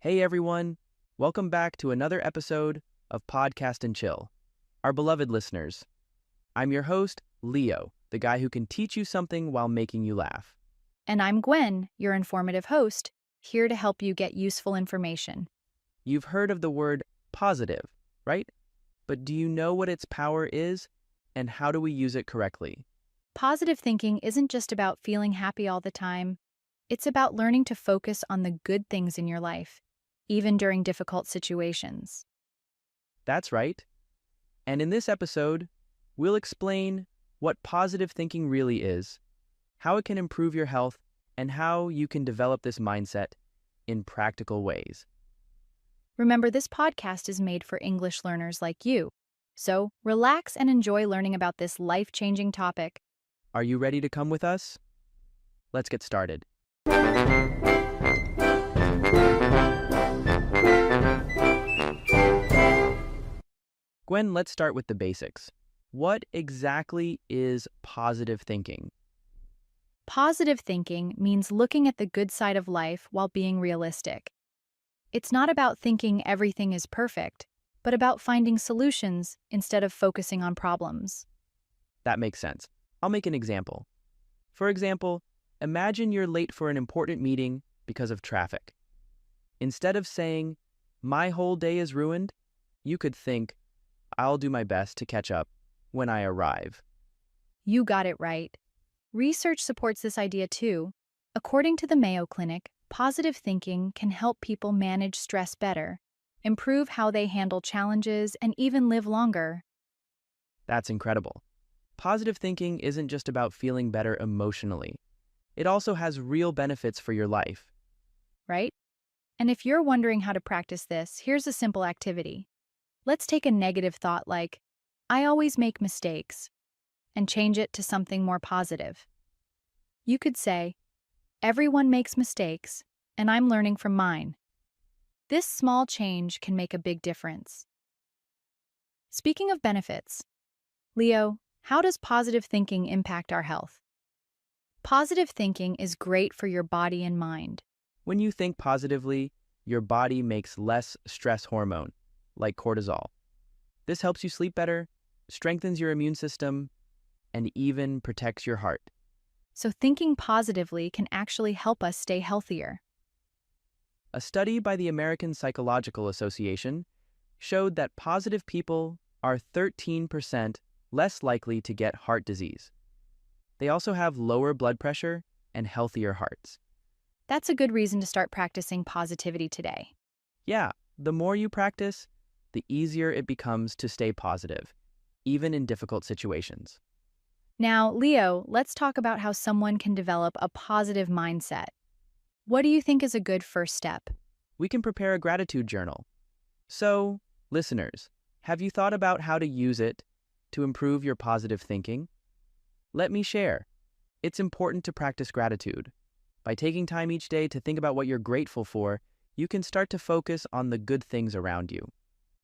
Hey everyone, welcome back to another episode of Podcast and Chill. Our beloved listeners, I'm your host, Leo, the guy who can teach you something while making you laugh. And I'm Gwen, your informative host, here to help you get useful information. You've heard of the word positive, right? But do you know what its power is and how do we use it correctly? Positive thinking isn't just about feeling happy all the time. It's about learning to focus on the good things in your life, even during difficult situations. That's right. And in this episode, we'll explain what positive thinking really is, how it can improve your health, and how you can develop this mindset in practical ways. Remember, this podcast is made for English learners like you. So relax and enjoy learning about this life-changing topic. Are you ready to come with us? Let's get started. Gwen, let's start with the basics. What exactly is positive thinking? Positive thinking means looking at the good side of life while being realistic. It's not about thinking everything is perfect, but about finding solutions instead of focusing on problems. That makes sense. I'll make an example. For example, imagine you're late for an important meeting because of traffic. Instead of saying, "My whole day is ruined," you could think, "I'll do my best to catch up when I arrive." You got it right. Research supports this idea too. According to the Mayo Clinic, positive thinking can help people manage stress better, improve how they handle challenges, and even live longer, That's incredible. Positive thinking isn't just about feeling better emotionally. It also has real benefits for your life. right? And if you're wondering how to practice this, here's a simple activity. Let's take a negative thought like, "I always make mistakes," and change it to something more positive. You could say, "Everyone makes mistakes, and I'm learning from mine." This small change can make a big difference. Speaking of benefits, Leo, how does positive thinking impact our health? Positive thinking is great for your body and mind. When you think positively, your body makes less stress hormone, like cortisol. This helps you sleep better, strengthens your immune system, and even protects your heart. So thinking positively can actually help us stay healthier. A study by the American Psychological Association showed that positive people are 13% less likely to get heart disease. They also have lower blood pressure and healthier hearts. That's a good reason to start practicing positivity today. Yeah, the more you practice, the easier it becomes to stay positive, even in difficult situations. Now, Leo, let's talk about how someone can develop a positive mindset. What do you think is a good first step? We can prepare a gratitude journal. So, listeners, have you thought about how to use it to improve your positive thinking? Let me share. It's important to practice gratitude. By taking time each day to think about what you're grateful for, you can start to focus on the good things around you.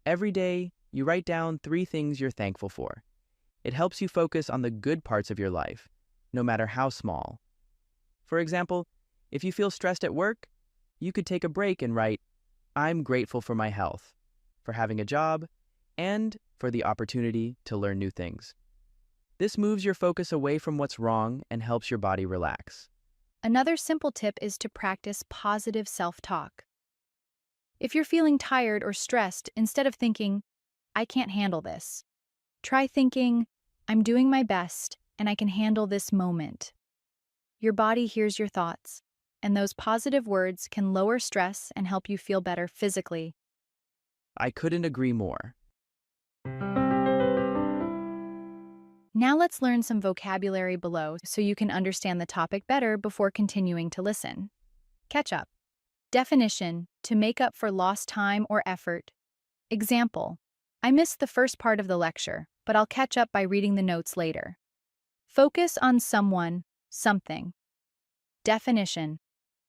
Every day, you write down 3 things you're thankful for. It helps you focus on the good parts of your life, no matter how small. For example, if you feel stressed at work, you could take a break and write, "I'm grateful for my health, for having a job, and for the opportunity to learn new things." This moves your focus away from what's wrong and helps your body relax. Another simple tip is to practice positive self-talk. If you're feeling tired or stressed, instead of thinking, "I can't handle this," try thinking, "I'm doing my best and I can handle this moment." Your body hears your thoughts, and those positive words can lower stress and help you feel better physically. I couldn't agree more. Now let's learn some vocabulary below so you can understand the topic better before continuing to listen. Catch up. Definition: to make up for lost time or effort. Example: I missed the first part of the lecture, but I'll catch up by reading the notes later. Focus on someone, something. Definition: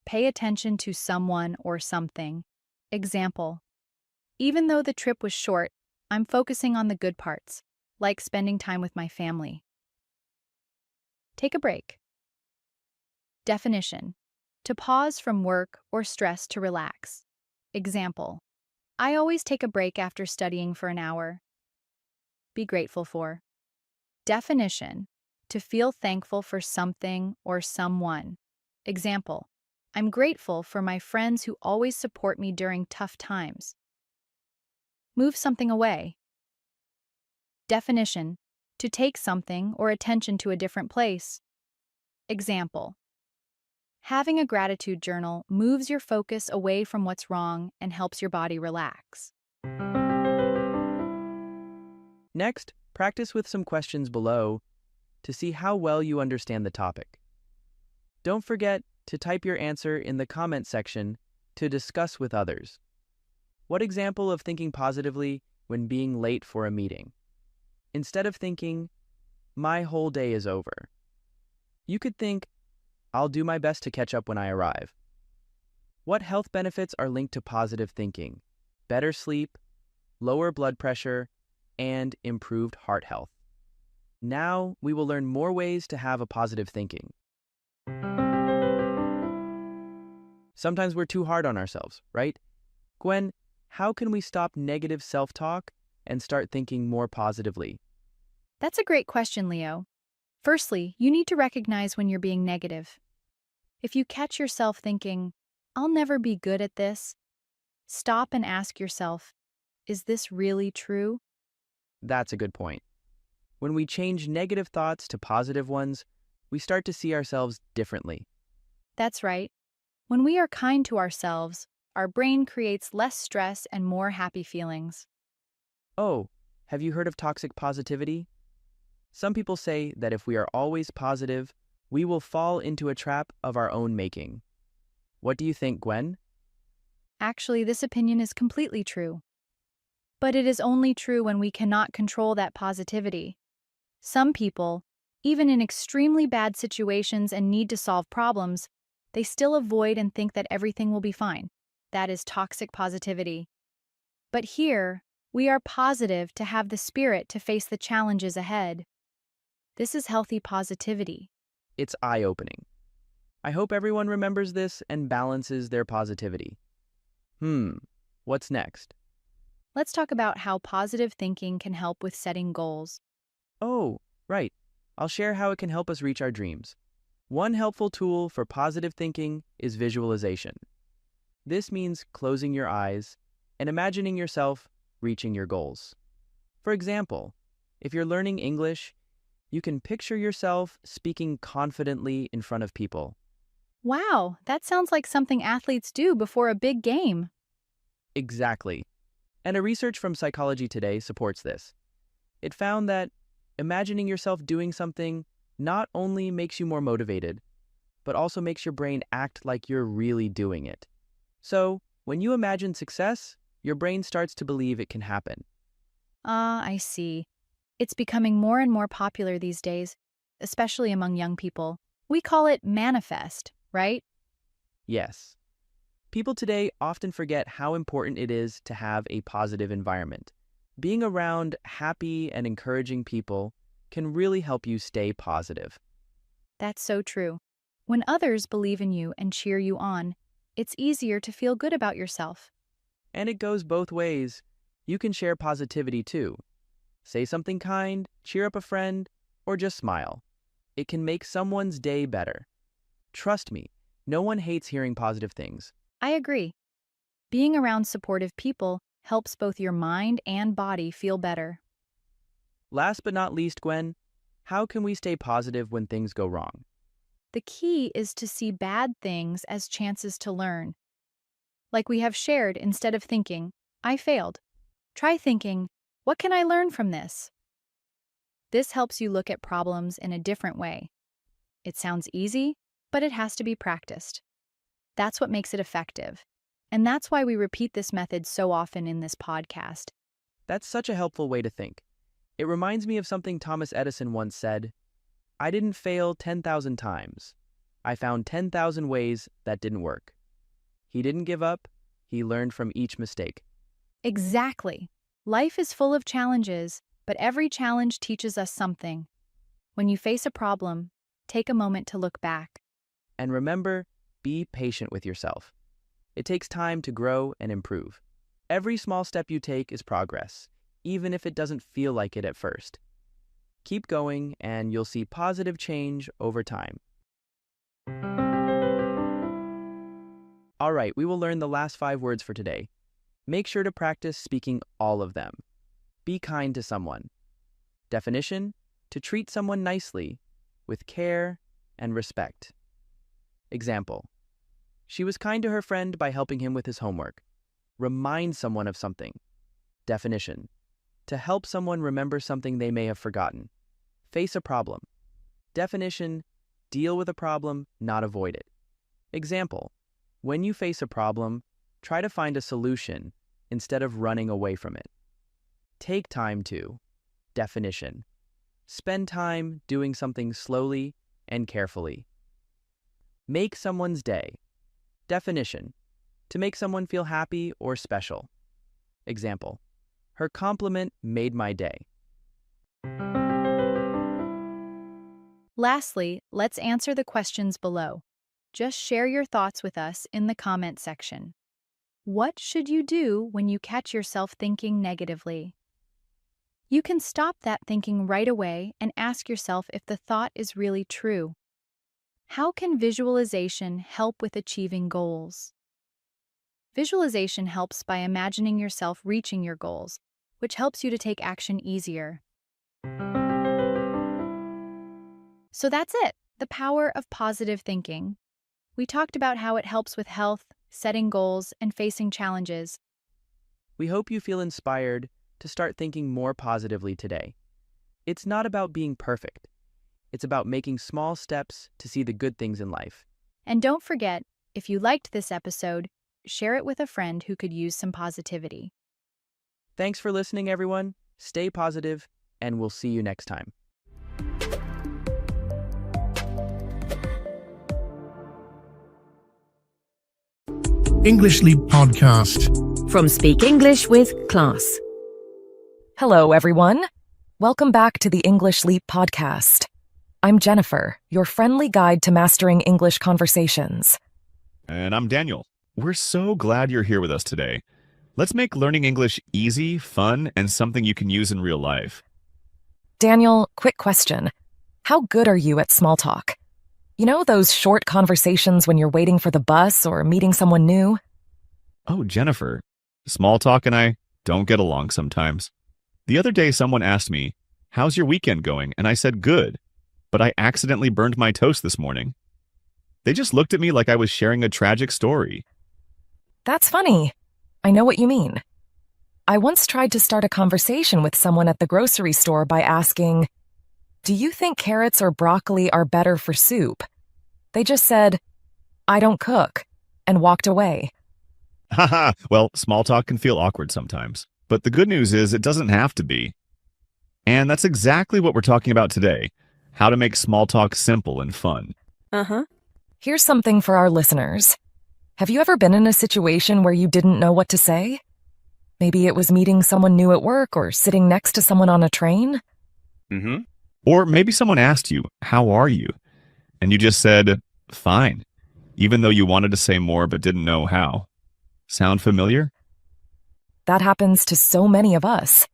pay attention to someone or something. Example: even though the trip was short, I'm focusing on the good parts, like spending time with my family. Take a break. Definition: to pause from work or stress to relax. Example: I always take a break after studying for an hour. Be grateful for. Definition: to feel thankful for something or someone. Example: I'm grateful for my friends who always support me during tough times. Move something away. Definition: to take something or attention to a different place. Example: having a gratitude journal moves your focus away from what's wrong and helps your body relax. Next, practice with some questions below to see how well you understand the topic. Don't forget to type your answer in the comment section to discuss with others. What example of thinking positively when being late for a meeting? Instead of thinking, my whole day is over, you could think, I'll do my best to catch up when I arrive. What health benefits are linked to positive thinking? Better sleep, lower blood pressure, and improved heart health. Now we will learn more ways to have a positive thinking. Sometimes we're too hard on ourselves, right? Gwen, how can we stop negative self-talk and start thinking more positively? That's a great question, Leo. Firstly, you need to recognize when you're being negative. If you catch yourself thinking, I'll never be good at this, stop and ask yourself, is this really true? That's a good point. When we change negative thoughts to positive ones, we start to see ourselves differently. That's right. When we are kind to ourselves, our brain creates less stress and more happy feelings. Oh, have you heard of toxic positivity? Some people say that if we are always positive, we will fall into a trap of our own making. What do you think, Gwen? Actually, this opinion is completely true. But it is only true when we cannot control that positivity. Some people, even in extremely bad situations and need to solve problems, they still avoid and think that everything will be fine. That is toxic positivity. But here, we are positive to have the spirit to face the challenges ahead. This is healthy positivity. It's eye-opening. I hope everyone remembers this and balances their positivity. What's next? Let's talk about how positive thinking can help with setting goals. Oh, right. I'll share how it can help us reach our dreams. One helpful tool for positive thinking is visualization. This means closing your eyes and imagining yourself reaching your goals. For example, if you're learning English, you can picture yourself speaking confidently in front of people. Wow, that sounds like something athletes do before a big game. Exactly. And a research from Psychology Today supports this. It found that imagining yourself doing something not only makes you more motivated, but also makes your brain act like you're really doing it. So, when you imagine success, your brain starts to believe it can happen. I see. It's becoming more and more popular these days, especially among young people. We call it manifest, right? Yes. People today often forget how important it is to have a positive environment. Being around happy and encouraging people can really help you stay positive. That's so true. When others believe in you and cheer you on, it's easier to feel good about yourself. And it goes both ways. You can share positivity too. Say something kind, cheer up a friend, or just smile. It can make someone's day better. Trust me, no one hates hearing positive things. I agree. Being around supportive people helps both your mind and body feel better. Last but not least, Gwen, how can we stay positive when things go wrong? The key is to see bad things as chances to learn. Like we have shared, instead of thinking, I failed. Try thinking, what can I learn from this? This helps you look at problems in a different way. It sounds easy, but it has to be practiced. That's what makes it effective. And that's why we repeat this method so often in this podcast. That's such a helpful way to think. It reminds me of something Thomas Edison once said, I didn't fail 10,000 times. I found 10,000 ways that didn't work. He didn't give up. He learned from each mistake. Exactly. Life is full of challenges, but every challenge teaches us something. When you face a problem, take a moment to look back. And remember, be patient with yourself. It takes time to grow and improve. Every small step you take is progress, even if it doesn't feel like it at first. Keep going, and you'll see positive change over time. All right, we will learn the last 5 words for today. Make sure to practice speaking all of them. Be kind to someone. Definition: to treat someone nicely, with care and respect. Example: she was kind to her friend by helping him with his homework. Remind someone of something. Definition: to help someone remember something they may have forgotten. Face a problem. Definition: deal with a problem, not avoid it. Example: when you face a problem, try to find a solution instead of running away from it. Take time to. Definition: spend time doing something slowly and carefully. Make someone's day. Definition: to make someone feel happy or special. Example: her compliment made my day. Lastly, let's answer the questions below. Just share your thoughts with us in the comment section. What should you do when you catch yourself thinking negatively? You can stop that thinking right away and ask yourself if the thought is really true. How can visualization help with achieving goals? Visualization helps by imagining yourself reaching your goals, which helps you to take action easier. So that's it, the power of positive thinking. We talked about how it helps with health, setting goals, and facing challenges. We hope you feel inspired to start thinking more positively today. It's not about being perfect. It's about making small steps to see the good things in life. And don't forget, if you liked this episode, share it with a friend who could use some positivity. Thanks for listening, everyone. Stay positive, and we'll see you next time. English Leap Podcast. From Speak English with Class. Hello, everyone. Welcome back to the English Leap Podcast. I'm Jennifer, your friendly guide to mastering English conversations. And I'm Daniel. We're so glad you're here with us today. Let's make learning English easy, fun, and something you can use in real life. Daniel, quick question. How good are you at small talk? You know those short conversations when you're waiting for the bus or meeting someone new? Oh, Jennifer, small talk and I don't get along sometimes. The other day someone asked me, "How's your weekend going?" And I said, "Good," but I accidentally burned my toast this morning. They just looked at me like I was sharing a tragic story. That's funny. I know what you mean. I once tried to start a conversation with someone at the grocery store by asking, "Do you think carrots or broccoli are better for soup?" They just said, "I don't cook," and walked away. Haha, well, small talk can feel awkward sometimes, but the good news is it doesn't have to be. And that's exactly what we're talking about today, how to make small talk simple and fun. Here's something for our listeners. Have you ever been in a situation where you didn't know what to say? Maybe it was meeting someone new at work or sitting next to someone on a train. Or maybe someone asked you, "How are you?" And you just said, "Fine," even though you wanted to say more but didn't know how. Sound familiar? That happens to so many of us.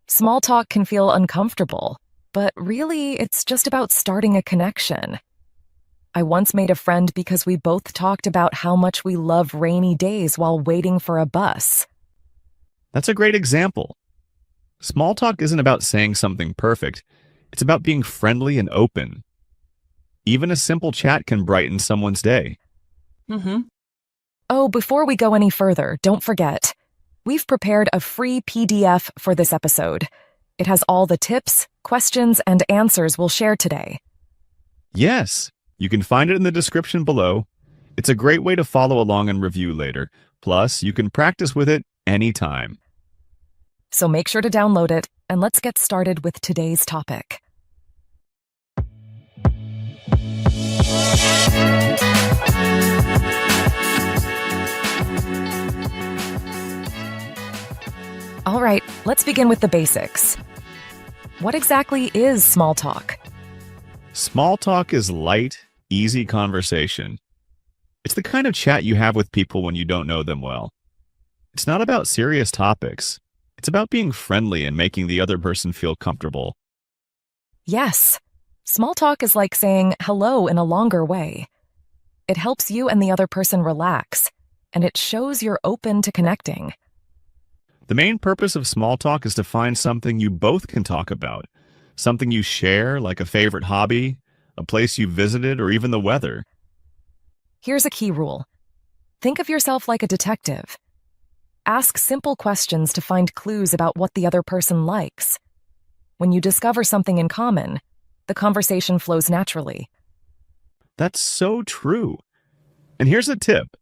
Small talk can feel uncomfortable, but really it's just about starting a connection. I once made a friend because we both talked about how much we love rainy days while waiting for a bus. That's a great example. Small talk isn't about saying something perfect. It's about being friendly and open. Even a simple chat can brighten someone's day. Oh, before we go any further, don't forget, we've prepared a free PDF for this episode. It has all the tips, questions, and answers we'll share today. Yes, you can find it in the description below. It's a great way to follow along and review later. Plus, you can practice with it anytime. So make sure to download it, and let's get started with today's topic. All right, let's begin with the basics. What exactly is small talk? Small talk is light, easy conversation. It's the kind of chat you have with people when you don't know them well. It's not about serious topics. It's about being friendly and making the other person feel comfortable. Yes, small talk is like saying hello in a longer way. It helps you and the other person relax, and it shows you're open to connecting. The main purpose of small talk is to find something you both can talk about, something you share, like a favorite hobby, a place you visited, or even the weather. Here's a key rule. Think of yourself like a detective. Ask simple questions to find clues about what the other person likes. When you discover something in common, the conversation flows naturally. That's so true. And here's a tip.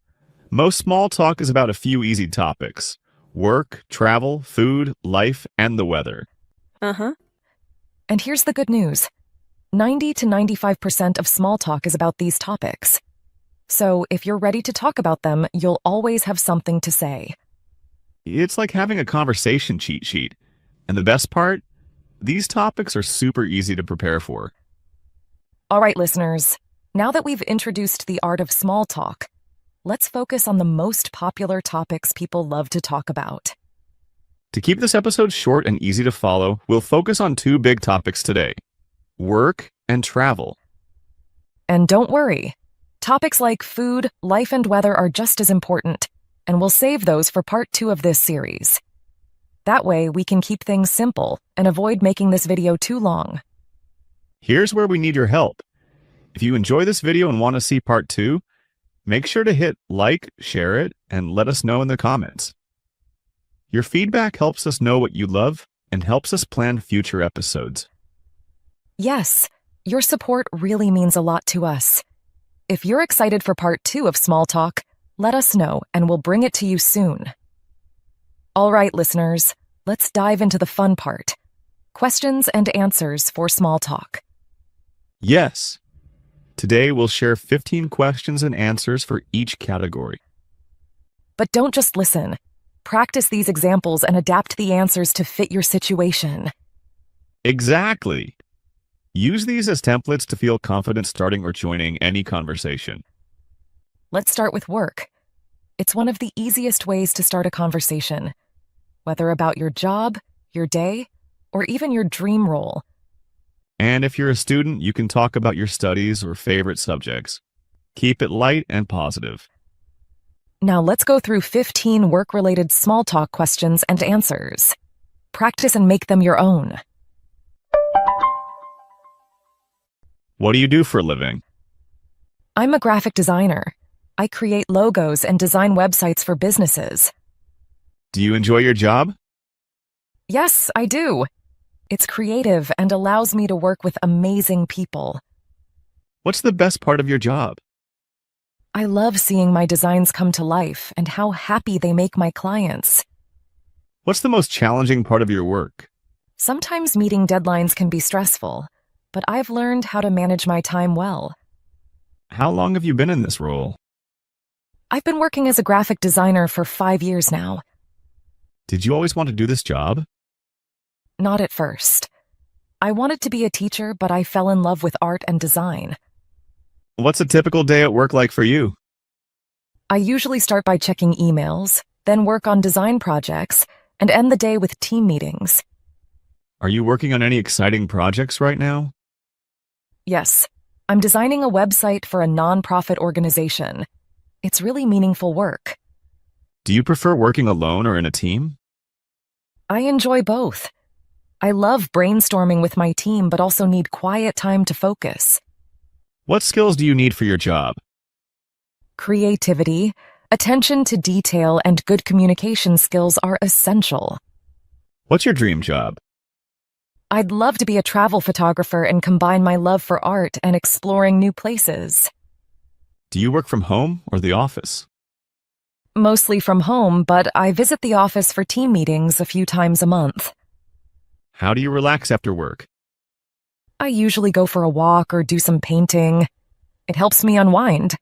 Most small talk is about a few easy topics: work, travel, food, life, and the weather. And here's the good news. 90 to 95% of small talk is about these topics. So if you're ready to talk about them, you'll always have something to say. It's like having a conversation cheat sheet. And the best part? These topics are super easy to prepare for. All right, listeners, now that we've introduced the art of small talk, let's focus on the most popular topics people love to talk about. To keep this episode short and easy to follow, we'll focus on two big topics today: work and travel. And don't worry, topics like food, life, and weather are just as important, and we'll save those for part 2 of this series. That way, we can keep things simple and avoid making this video too long. Here's where we need your help. If you enjoy this video and want to see part 2, make sure to hit like, share it, and let us know in the comments. Your feedback helps us know what you love and helps us plan future episodes. Yes, your support really means a lot to us. If you're excited for part 2 of Small Talk, let us know and we'll bring it to you soon. All right, listeners, let's dive into the fun part. Questions and answers for small talk. Yes. Today we'll share 15 questions and answers for each category. But don't just listen. Practice these examples and adapt the answers to fit your situation. Exactly. Use these as templates to feel confident starting or joining any conversation. Let's start with work. It's one of the easiest ways to start a conversation, whether about your job, your day, or even your dream role. And if you're a student, you can talk about your studies or favorite subjects. Keep it light and positive. Now let's go through 15 work-related small talk questions and answers. Practice and make them your own. What do you do for a living? I'm a graphic designer. I create logos and design websites for businesses. Do you enjoy your job? Yes, I do. It's creative and allows me to work with amazing people. What's the best part of your job? I love seeing my designs come to life and how happy they make my clients. What's the most challenging part of your work? Sometimes meeting deadlines can be stressful, but I've learned how to manage my time well. How long have you been in this role? I've been working as a graphic designer for 5 years now. Did you always want to do this job? Not at first. I wanted to be a teacher, but I fell in love with art and design. What's a typical day at work like for you? I usually start by checking emails, then work on design projects, and end the day with team meetings. Are you working on any exciting projects right now? Yes, I'm designing a website for a nonprofit organization. It's really meaningful work. Do you prefer working alone or in a team? I enjoy both. I love brainstorming with my team, but also need quiet time to focus. What skills do you need for your job? Creativity, attention to detail, and good communication skills are essential. What's your dream job? I'd love to be a travel photographer and combine my love for art and exploring new places. Do you work from home or the office? Mostly from home, but I visit the office for team meetings a few times a month. How do you relax after work? I usually go for a walk or do some painting. It helps me unwind.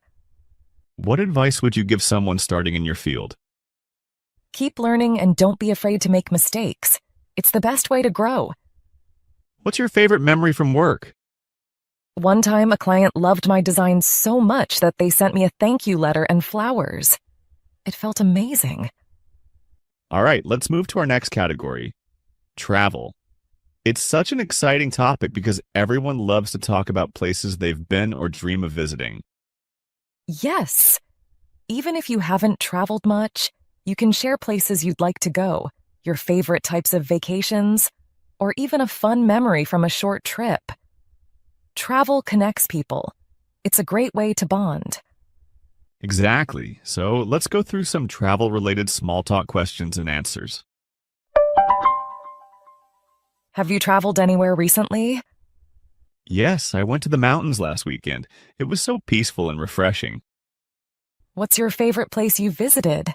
What advice would you give someone starting in your field? Keep learning and don't be afraid to make mistakes. It's the best way to grow. What's your favorite memory from work? One time, a client loved my design so much that they sent me a thank you letter and flowers. It felt amazing. All right, let's move to our next category, travel. It's such an exciting topic because everyone loves to talk about places they've been or dream of visiting. Yes. Even if you haven't traveled much, you can share places you'd like to go, your favorite types of vacations, or even a fun memory from a short trip. Travel connects people. It's a great way to bond. Exactly. So let's go through some travel-related small talk questions and answers. Have you traveled anywhere recently? Yes, I went to the mountains last weekend. It was so peaceful and refreshing. What's your favorite place you visited?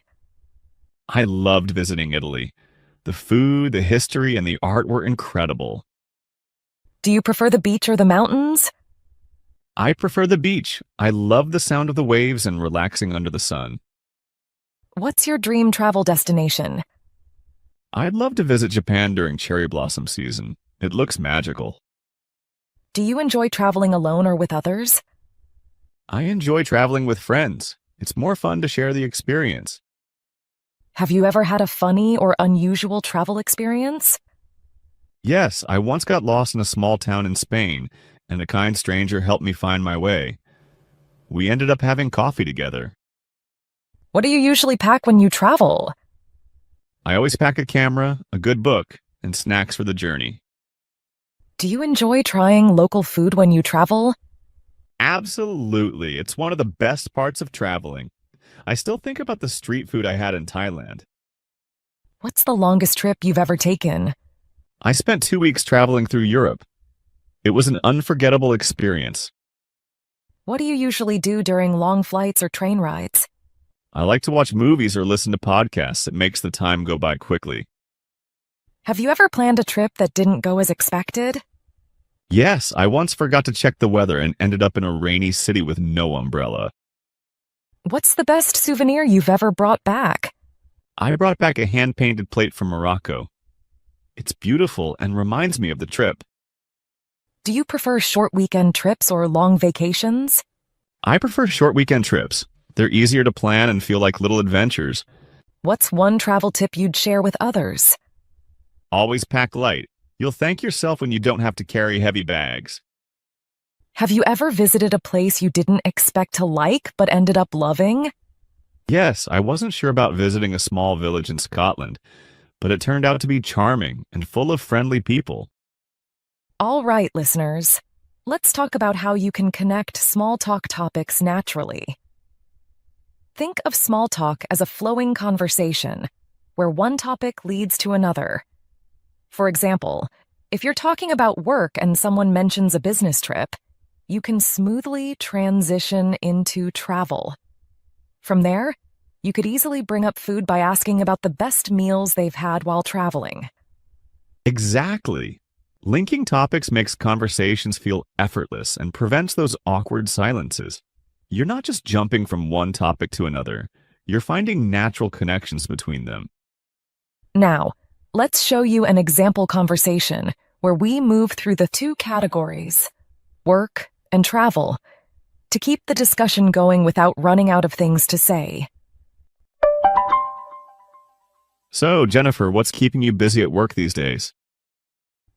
I loved visiting Italy. The food, the history, and the art were incredible. Do you prefer the beach or the mountains? I prefer the beach. I love the sound of the waves and relaxing under the sun. What's your dream travel destination? I'd love to visit Japan during cherry blossom season. It looks magical. Do you enjoy traveling alone or with others? I enjoy traveling with friends. It's more fun to share the experience. Have you ever had a funny or unusual travel experience? Yes, I once got lost in a small town in Spain, and a kind stranger helped me find my way. We ended up having coffee together. What do you usually pack when you travel? I always pack a camera, a good book, and snacks for the journey. Do you enjoy trying local food when you travel? Absolutely. It's one of the best parts of traveling. I still think about the street food I had in Thailand. What's the longest trip you've ever taken? I spent 2 weeks traveling through Europe. It was an unforgettable experience. What do you usually do during long flights or train rides? I like to watch movies or listen to podcasts. It makes the time go by quickly. Have you ever planned a trip that didn't go as expected? Yes, I once forgot to check the weather and ended up in a rainy city with no umbrella. What's the best souvenir you've ever brought back? I brought back a hand-painted plate from Morocco. It's beautiful and reminds me of the trip. Do you prefer short weekend trips or long vacations? I prefer short weekend trips. They're easier to plan and feel like little adventures. What's one travel tip you'd share with others? Always pack light. You'll thank yourself when you don't have to carry heavy bags. Have you ever visited a place you didn't expect to like but ended up loving? Yes, I wasn't sure about visiting a small village in Scotland, but it turned out to be charming and full of friendly people. All right, listeners. Let's talk about how you can connect small talk topics naturally. Think of small talk as a flowing conversation, where one topic leads to another. For example, if you're talking about work and someone mentions a business trip, you can smoothly transition into travel. From there, you could easily bring up food by asking about the best meals they've had while traveling. Exactly. Linking topics makes conversations feel effortless and prevents those awkward silences. You're not just jumping from one topic to another. You're finding natural connections between them. Now, let's show you an example conversation where we move through the two categories, work and travel, to keep the discussion going without running out of things to say. So, Jennifer, what's keeping you busy at work these days?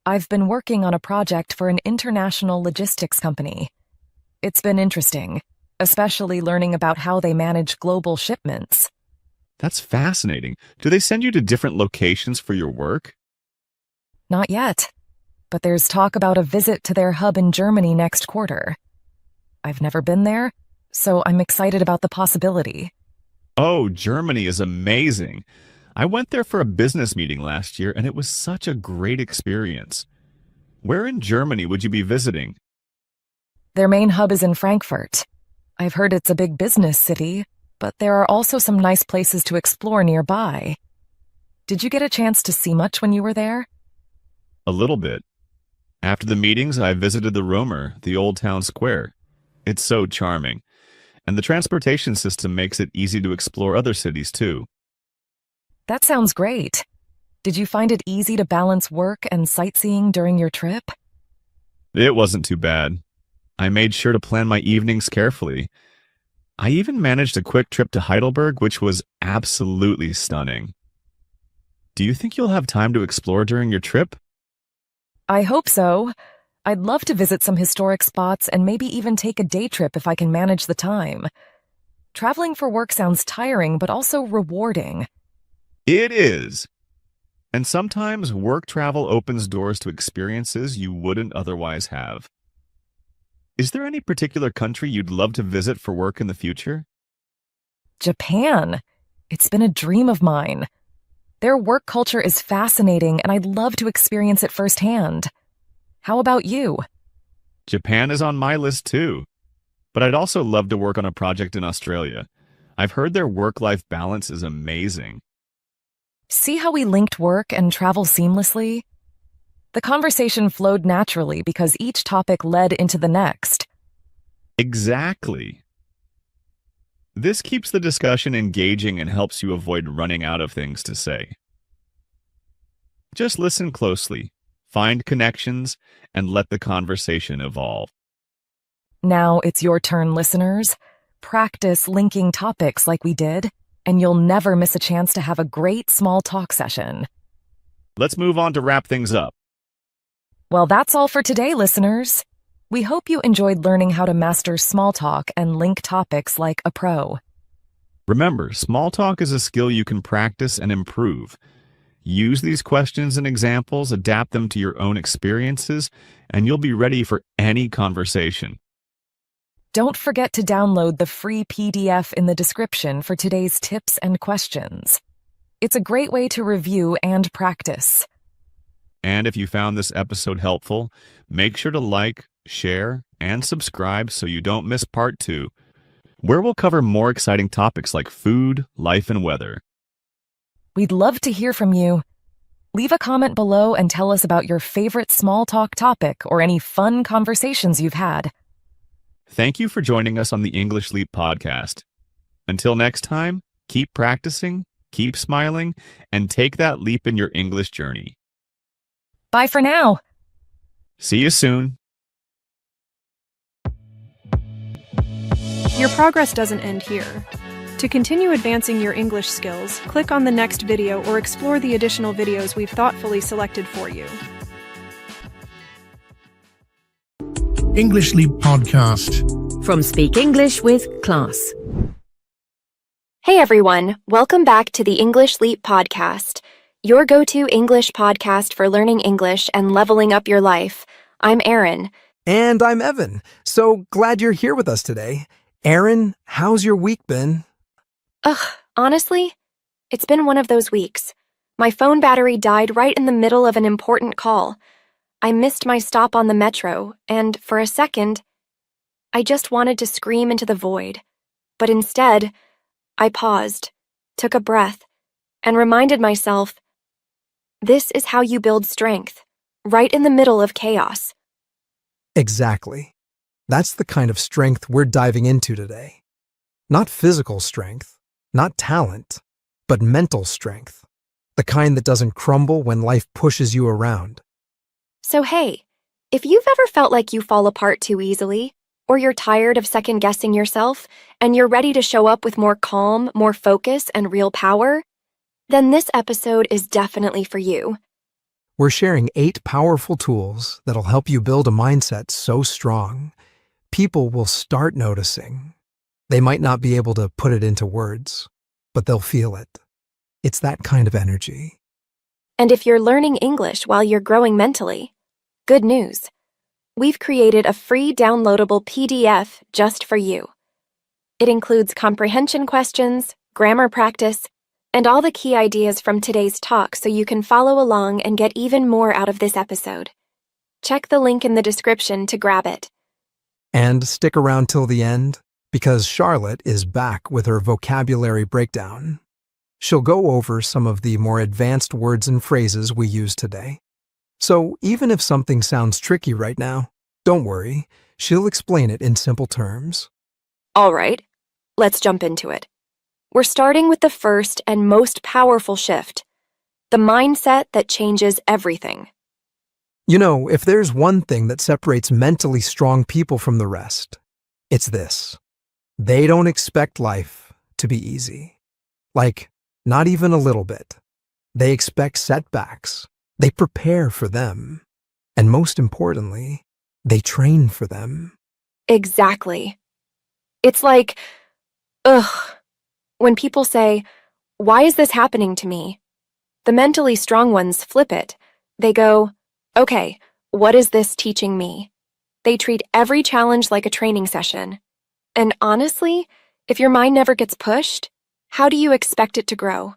I've been working on a project for an international logistics company. It's been interesting, especially learning about how they manage global shipments. That's fascinating. Do they send you to different locations for your work? Not yet, but there's talk about a visit to their hub in Germany next quarter. I've never been there, so I'm excited about the possibility. Oh, Germany is amazing. I went there for a business meeting last year, and it was such a great experience. Where in Germany would you be visiting? Their main hub is in Frankfurt. I've heard it's a big business city, but there are also some nice places to explore nearby. Did you get a chance to see much when you were there? A little bit. After the meetings, I visited the Romer, the old town square. It's so charming. And the transportation system makes it easy to explore other cities, too. That sounds great. Did you find it easy to balance work and sightseeing during your trip? It wasn't too bad. I made sure to plan my evenings carefully. I even managed a quick trip to Heidelberg, which was absolutely stunning. Do you think you'll have time to explore during your trip? I hope so. I'd love to visit some historic spots and maybe even take a day trip if I can manage the time. Traveling for work sounds tiring, but also rewarding. It is. And sometimes work travel opens doors to experiences you wouldn't otherwise have. Is there any particular country you'd love to visit for work in the future? Japan. It's been a dream of mine. Their work culture is fascinating, and I'd love to experience it firsthand. How about you? Japan is on my list too. But I'd also love to work on a project in Australia. I've heard their work-life balance is amazing. See how we linked work and travel seamlessly? The conversation flowed naturally because each topic led into the next. Exactly. This keeps the discussion engaging and helps you avoid running out of things to say. Just listen closely, find connections, and let the conversation evolve. Now it's your turn, listeners. Practice linking topics like we did, and you'll never miss a chance to have a great small talk session. Let's move on to wrap things up. Well, that's all for today, listeners. We hope you enjoyed learning how to master small talk and link topics like a pro. Remember, small talk is a skill you can practice and improve. Use these questions and examples, adapt them to your own experiences, and you'll be ready for any conversation. Don't forget to download the free PDF in the description for today's tips and questions. It's a great way to review and practice. And if you found this episode helpful, make sure to like, share, and subscribe so you don't miss part 2, where we'll cover more exciting topics like food, life, and weather. We'd love to hear from you. Leave a comment below and tell us about your favorite small talk topic or any fun conversations you've had. Thank you for joining us on the English Leap podcast. Until next time, keep practicing, keep smiling, and take that leap in your English journey. Bye for now. See you soon. Your progress doesn't end here. To continue advancing your English skills, click on the next video or explore the additional videos we've thoughtfully selected for you. English Leap Podcast. From Speak English with Class. Hey everyone, welcome back to the English Leap Podcast, your go-to English podcast for learning English and leveling up your life. I'm Erin. And I'm Evan. So glad you're here with us today. Erin, how's your week been? Honestly, it's been one of those weeks. My phone battery died right in the middle of an important call. I missed my stop on the metro, and for a second, I just wanted to scream into the void. But instead, I paused, took a breath, and reminded myself, this is how you build strength, right in the middle of chaos. Exactly. That's the kind of strength we're diving into today. Not physical strength, not talent, but mental strength. The kind that doesn't crumble when life pushes you around. So hey, if you've ever felt like you fall apart too easily, or you're tired of second-guessing yourself, and you're ready to show up with more calm, more focus, and real power, then this episode is definitely for you. We're sharing 8 powerful tools that'll help you build a mindset so strong, people will start noticing. They might not be able to put it into words, but they'll feel it. It's that kind of energy. And if you're learning English while you're growing mentally, good news. We've created a free downloadable PDF just for you. It includes comprehension questions, grammar practice, and all the key ideas from today's talk so you can follow along and get even more out of this episode. Check the link in the description to grab it. And stick around till the end, because Charlotte is back with her vocabulary breakdown. She'll go over some of the more advanced words and phrases we use today. So even if something sounds tricky right now, don't worry, she'll explain it in simple terms. All right, let's jump into it. We're starting with the first and most powerful shift, the mindset that changes everything. You know, if there's one thing that separates mentally strong people from the rest, it's this. They don't expect life to be easy. Like, not even a little bit. They expect setbacks. They prepare for them. And most importantly, they train for them. Exactly. It's like, when people say, "Why is this happening to me?" The mentally strong ones flip it. They go, "Okay, what is this teaching me?" They treat every challenge like a training session. And honestly, if your mind never gets pushed, how do you expect it to grow?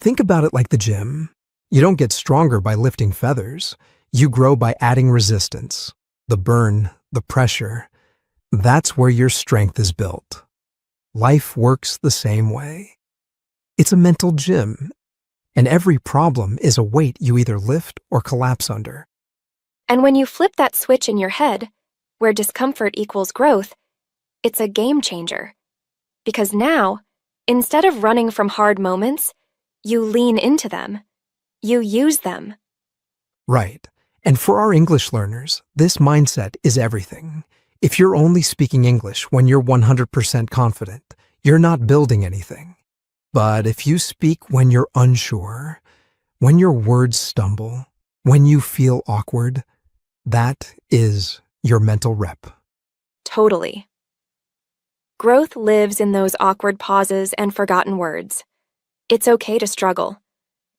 Think about it like the gym. You don't get stronger by lifting feathers. You grow by adding resistance. The burn, the pressure. That's where your strength is built. Life works the same way. It's a mental gym, and every problem is a weight you either lift or collapse under. And when you flip that switch in your head, where discomfort equals growth, it's a game changer. Because now, instead of running from hard moments, you lean into them. You use them. Right. And for our English learners, this mindset is everything. If you're only speaking English when you're 100% confident, you're not building anything. But if you speak when you're unsure, when your words stumble, when you feel awkward, that is your mental rep. Totally. Growth lives in those awkward pauses and forgotten words. It's okay to struggle.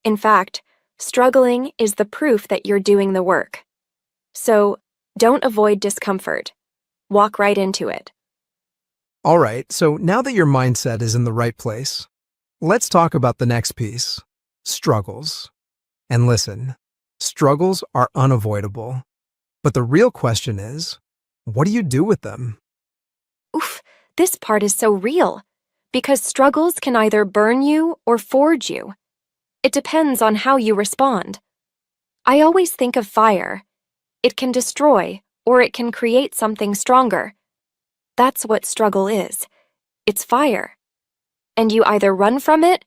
In fact, struggling is the proof that you're doing the work. So, don't avoid discomfort. Walk right into it. All right, so now that your mindset is in the right place, let's talk about the next piece, struggles. And listen, struggles are unavoidable. But the real question is, what do you do with them? Oof, this part is so real. Because struggles can either burn you or forge you. It depends on how you respond. I always think of fire. It can destroy, or it can create something stronger. That's what struggle is. It's fire. And you either run from it,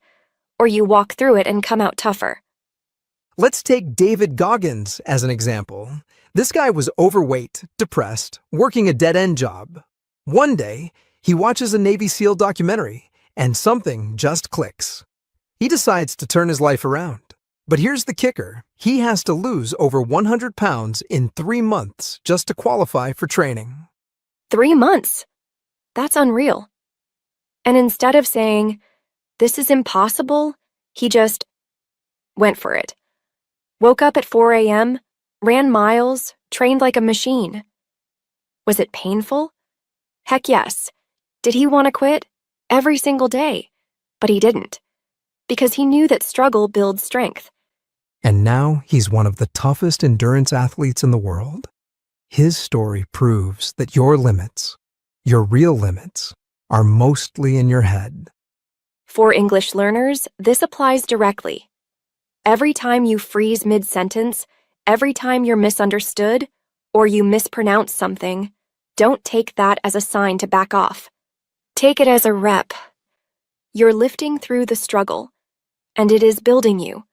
or you walk through it and come out tougher. Let's take David Goggins as an example. This guy was overweight, depressed, working a dead-end job. One day, he watches a Navy SEAL documentary, and something just clicks. He decides to turn his life around. But here's the kicker. He has to lose over 100 pounds in 3 months just to qualify for training. 3 months? That's unreal. And instead of saying, "This is impossible," he just went for it. Woke up at 4 a.m., ran miles, trained like a machine. Was it painful? Heck yes. Did he want to quit? Every single day. But he didn't. Because he knew that struggle builds strength. And now he's one of the toughest endurance athletes in the world. His story proves that your limits, your real limits, are mostly in your head. For English learners, this applies directly. Every time you freeze mid-sentence, every time you're misunderstood, or you mispronounce something, don't take that as a sign to back off. Take it as a rep. You're lifting through the struggle, and it is building you.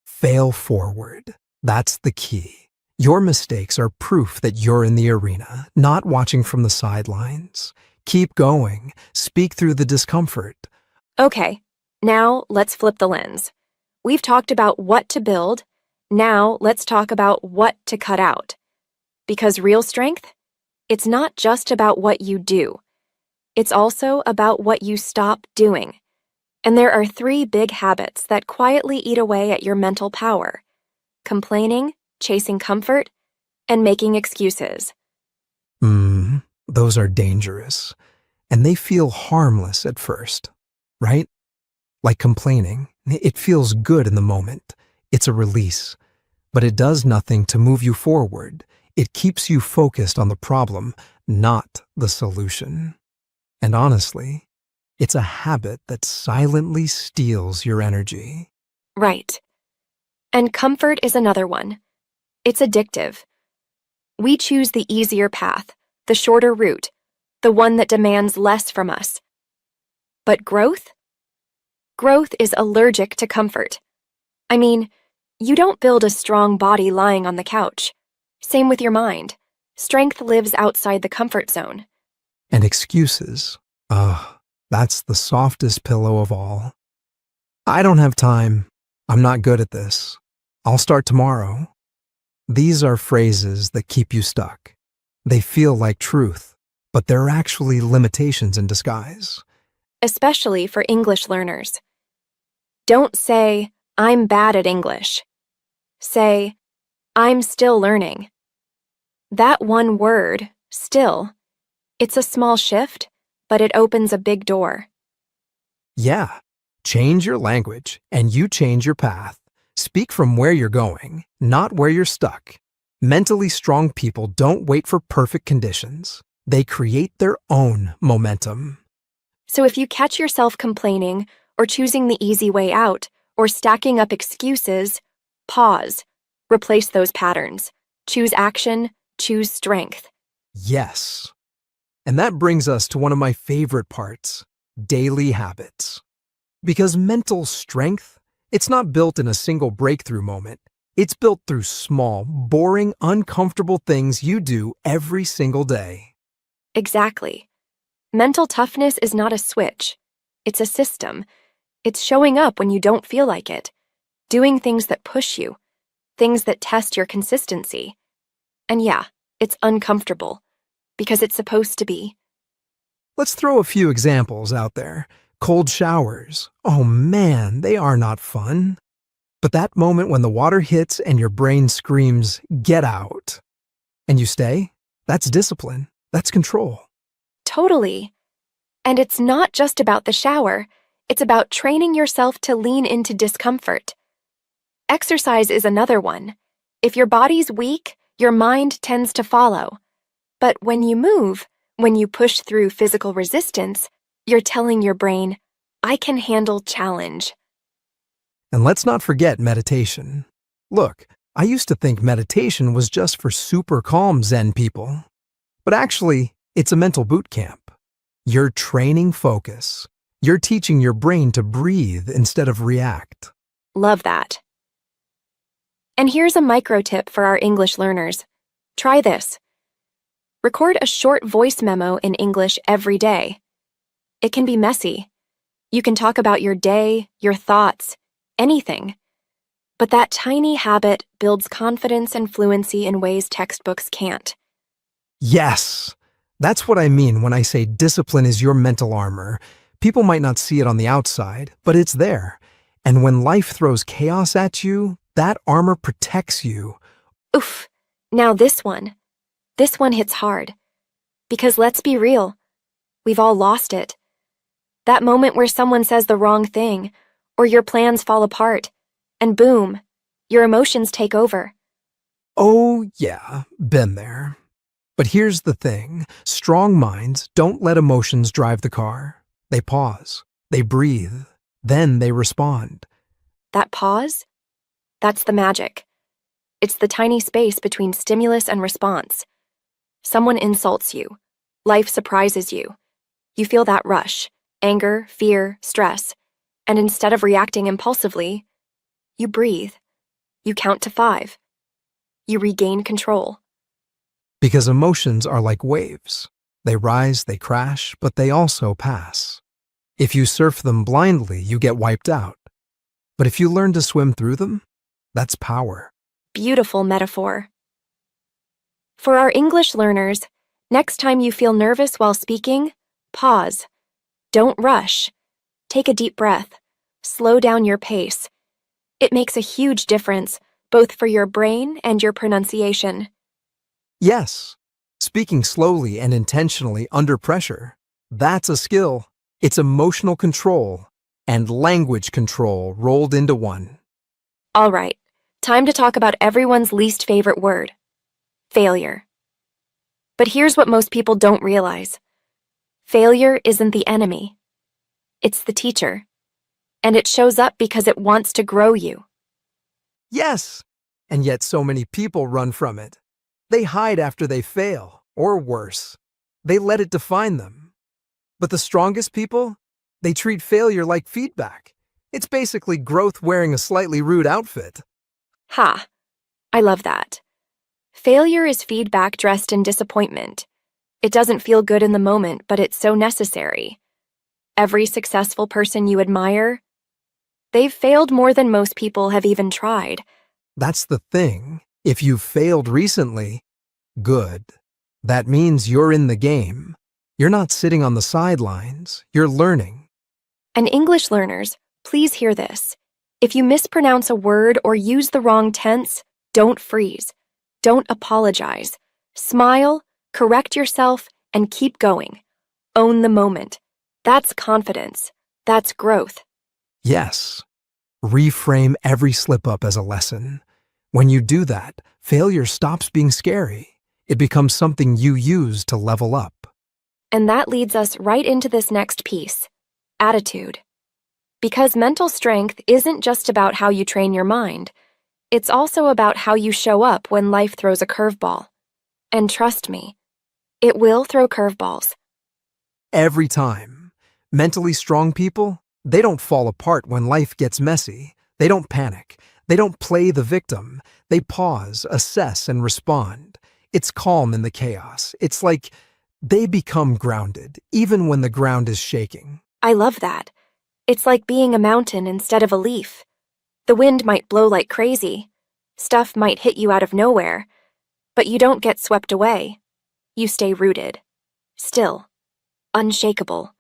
Fail forward. That's the key. Your mistakes are proof that you're in the arena, not watching from the sidelines. Keep going. Speak through the discomfort. Okay, now let's flip the lens. We've talked about what to build. Now let's talk about what to cut out. Because real strength, it's not just about what you do. It's also about what you stop doing. And there are 3 big habits that quietly eat away at your mental power: complaining, chasing comfort, and making excuses. Those are dangerous. And they feel harmless at first, right? Like complaining, it feels good in the moment. It's a release. But it does nothing to move you forward. It keeps you focused on the problem, not the solution. And honestly, it's a habit that silently steals your energy. Right. And comfort is another one. It's addictive. We choose the easier path, the shorter route, the one that demands less from us. But growth? Growth is allergic to comfort. I mean, You don't build a strong body lying on the couch. Same with your mind. Strength lives outside the comfort zone. And excuses. Ugh, that's the softest pillow of all. I don't have time. I'm not good at this. I'll start tomorrow. These are phrases that keep you stuck. They feel like truth, but they're actually limitations in disguise. Especially for English learners. Don't say, I'm bad at English. Say, I'm still learning. That one word, still, it's a small shift, but it opens a big door. Yeah, change your language and you change your path. Speak from where you're going, not where you're stuck. Mentally strong people don't wait for perfect conditions. They create their own momentum. So if you catch yourself complaining or choosing the easy way out or stacking up excuses, pause. Replace those patterns. Choose action. Choose strength. Yes. And that brings us to one of my favorite parts, daily habits. Because mental strength, it's not built in a single breakthrough moment. It's built through small, boring, uncomfortable things you do every single day. Exactly. Mental toughness is not a switch. It's a system. It's showing up when you don't feel like it. Doing things that push you. Things that test your consistency. And yeah, it's uncomfortable. Because it's supposed to be. Let's throw a few examples out there. Cold showers. Oh man, they are not fun. But that moment when the water hits and your brain screams, "Get out!" and you stay, that's discipline. That's control. Totally. And it's not just about the shower. It's about training yourself to lean into discomfort. Exercise is another one. If your body's weak, your mind tends to follow. But when you move, when you push through physical resistance, you're telling your brain, I can handle challenge. And let's not forget meditation. Look, I used to think meditation was just for super calm Zen people. But actually, it's a mental boot camp. You're training focus. You're teaching your brain to breathe instead of react. Love that. And here's a micro tip for our English learners. Try this. Record a short voice memo in English every day. It can be messy. You can talk about your day, your thoughts, anything. But that tiny habit builds confidence and fluency in ways textbooks can't. Yes! That's what I mean when I say discipline is your mental armor. People might not see it on the outside, but it's there. And when life throws chaos at you, that armor protects you. Oof. Now this one hits hard. Because let's be real, we've all lost it. That moment where someone says the wrong thing, or your plans fall apart, and boom, your emotions take over. Oh, yeah, been there. But here's the thing. Strong minds don't let emotions drive the car. They pause. They breathe. Then they respond. That pause? That's the magic. It's the tiny space between stimulus and response. Someone insults you. Life surprises you. You feel that rush, anger, fear, stress. And instead of reacting impulsively, you breathe. You count to 5. You regain control. Because emotions are like waves. They rise, they crash, but they also pass. If you surf them blindly, you get wiped out. But if you learn to swim through them, that's power. Beautiful metaphor. For our English learners, next time you feel nervous while speaking, pause. Don't rush. Take a deep breath. Slow down your pace. It makes a huge difference, both for your brain and your pronunciation. Yes, speaking slowly and intentionally under pressure, that's a skill. It's emotional control and language control rolled into one. All right, time to talk about everyone's least favorite word, failure. But here's what most people don't realize. Failure isn't the enemy. It's the teacher. And it shows up because it wants to grow you. Yes, and yet so many people run from it. They hide after they fail, or worse, they let it define them. But the strongest people, they treat failure like feedback. It's basically growth wearing a slightly rude outfit. Ha! I love that. Failure is feedback dressed in disappointment. It doesn't feel good in the moment, but it's so necessary. Every successful person you admire, they've failed more than most people have even tried. That's the thing. If you've failed recently, good. That means you're in the game. You're not sitting on the sidelines. You're learning. And English learners, please hear this. If you mispronounce a word or use the wrong tense, don't freeze. Don't apologize. Smile, correct yourself, and keep going. Own the moment. That's confidence. That's growth. Yes. Reframe every slip-up as a lesson. When you do that, failure stops being scary. It becomes something you use to level up. And that leads us right into this next piece, attitude. Because mental strength isn't just about how you train your mind. It's also about how you show up when life throws a curveball. And trust me, it will throw curveballs. Every time. Mentally strong people, they don't fall apart when life gets messy. They don't panic. They don't play the victim. They pause, assess, and respond. It's calm in the chaos. It's like they become grounded, even when the ground is shaking. I love that. It's like being a mountain instead of a leaf. The wind might blow like crazy. Stuff might hit you out of nowhere. But you don't get swept away. You stay rooted. Still. Unshakable.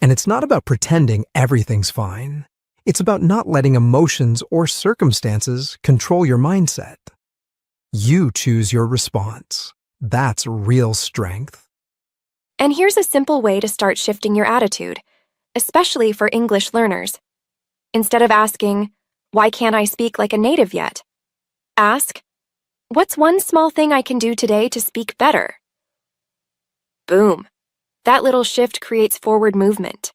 And it's not about pretending everything's fine. It's about not letting emotions or circumstances control your mindset. You choose your response. That's real strength. And here's a simple way to start shifting your attitude, especially for English learners. Instead of asking, "Why can't I speak like a native yet?" Ask, "What's one small thing I can do today to speak better?" Boom. That little shift creates forward movement.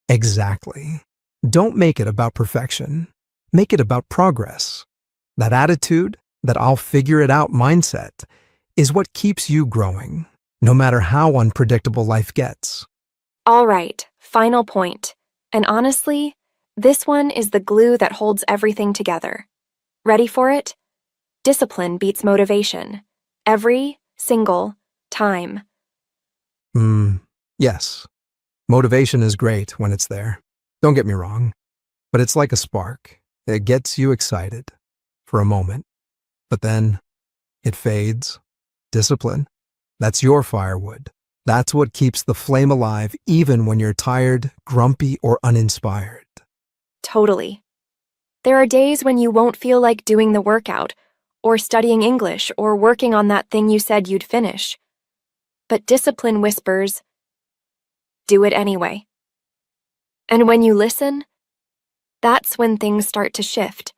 Exactly. Don't make it about perfection. Make it about progress. That attitude, that I'll figure it out mindset, is what keeps you growing, no matter how unpredictable life gets. All right, final point. And honestly, this one is the glue that holds everything together. Ready for it? Discipline beats motivation. Every single time. Yes. Motivation is great when it's there. Don't get me wrong. But it's like a spark. It gets you excited for a moment. But then it fades. Discipline. That's your firewood. That's what keeps the flame alive even when you're tired, grumpy, or uninspired. Totally. There are days when you won't feel like doing the workout, or studying English, or working on that thing you said you'd finish. But discipline whispers, "Do it anyway." And when you listen, that's when things start to shift.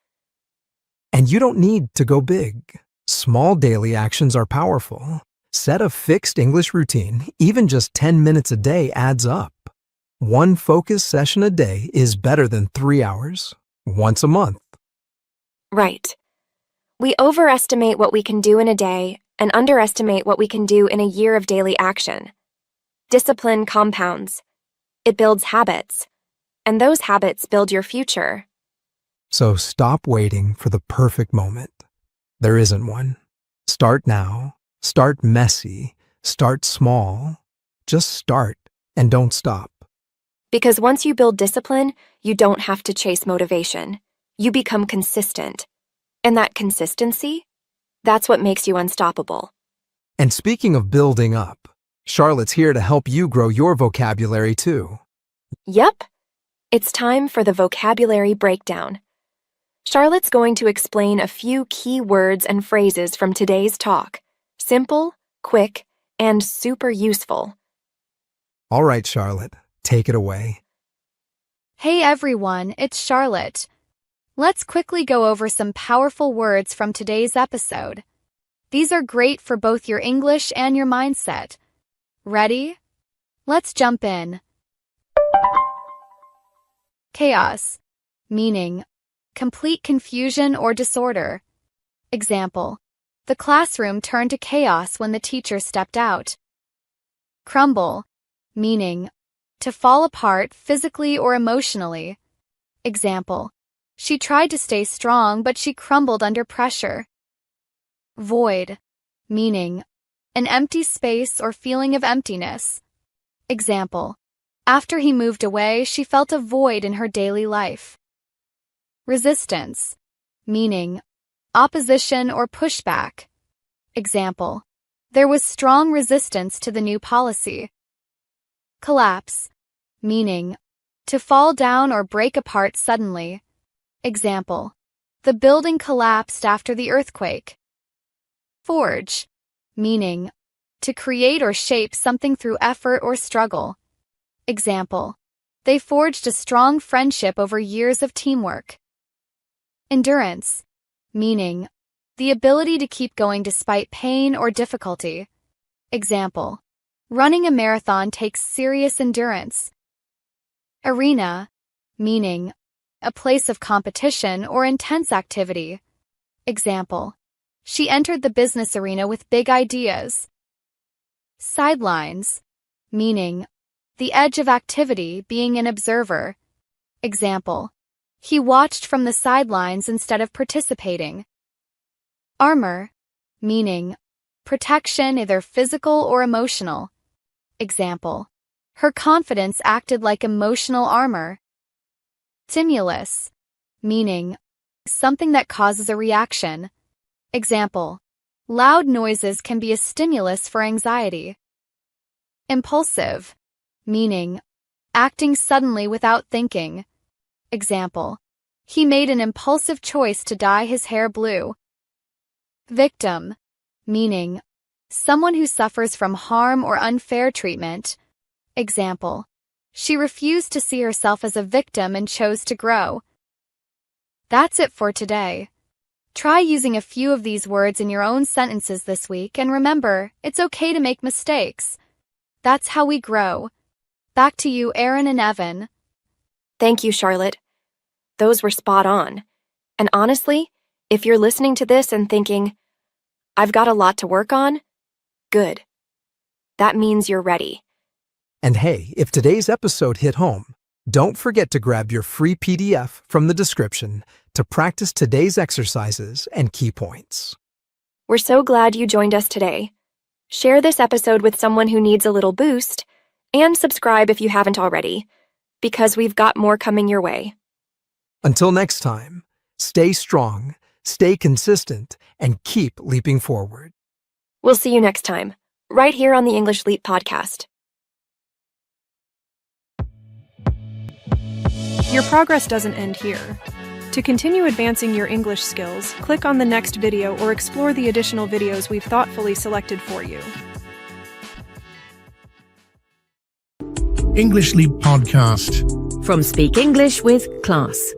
And you don't need to go big. Small daily actions are powerful. Set a fixed English routine. Even just 10 minutes a day adds up. One focused session a day is better than 3 hours, once a month. Right. We overestimate what we can do in a day and underestimate what we can do in a year of daily action. Discipline compounds. It builds habits. And those habits build your future. So stop waiting for the perfect moment. There isn't one. Start now. Start messy. Start small. Just start and don't stop. Because once you build discipline, you don't have to chase motivation. You become consistent. And that consistency, that's what makes you unstoppable. And speaking of building up, Charlotte's here to help you grow your vocabulary too. Yep. It's time for the vocabulary breakdown. Charlotte's going to explain a few key words and phrases from today's talk. Simple, quick, and super useful. All right, Charlotte, take it away. Hey everyone, it's Charlotte. Let's quickly go over some powerful words from today's episode. These are great for both your English and your mindset. Ready? Let's jump in. Chaos, meaning complete confusion or disorder. Example, the classroom turned to chaos when the teacher stepped out. Crumble, meaning to fall apart physically or emotionally. Example, She tried to stay strong, but she crumbled under pressure. Void, meaning an empty space or feeling of emptiness. Example: after he moved away, she felt a void in her daily life. Resistance, meaning opposition or pushback. Example: there was strong resistance to the new policy. Collapse, meaning to fall down or break apart suddenly. Example: the building collapsed after the earthquake. Forge, meaning to create or shape something through effort or struggle. Example: they forged a strong friendship over years of teamwork. Endurance, meaning the ability to keep going despite pain or difficulty. Example: running a marathon takes serious endurance. Arena, meaning a place of competition or intense activity. Example: she entered the business arena with big ideas. Sidelines, meaning the edge of activity, being an observer. Example: he watched from the sidelines instead of participating. Armor, meaning protection, either physical or emotional. Example: her confidence acted like emotional armor. Stimulus, meaning something that causes a reaction. Example: loud noises can be a stimulus for anxiety. Impulsive, meaning acting suddenly without thinking. Example: he made an impulsive choice to dye his hair blue. Victim, meaning someone who suffers from harm or unfair treatment. Example: she refused to see herself as a victim and chose to grow. That's it for today. Try using a few of these words in your own sentences this week, and remember, it's okay to make mistakes. That's how we grow. Back to you, Erin and Evan. Thank you, Charlotte. Those were spot on. And honestly, if you're listening to this and thinking, I've got a lot to work on, good. That means you're ready. And hey, if today's episode hit home, don't forget to grab your free PDF from the description to practice today's exercises and key points. We're so glad you joined us today. Share this episode with someone who needs a little boost, and subscribe if you haven't already, because we've got more coming your way. Until next time, stay strong, stay consistent, and keep leaping forward. We'll see you next time, right here on the English Leap podcast. Your progress doesn't end here. To continue advancing your English skills, click on the next video or explore the additional videos we've thoughtfully selected for you. English Leap Podcast. From Speak English with Class.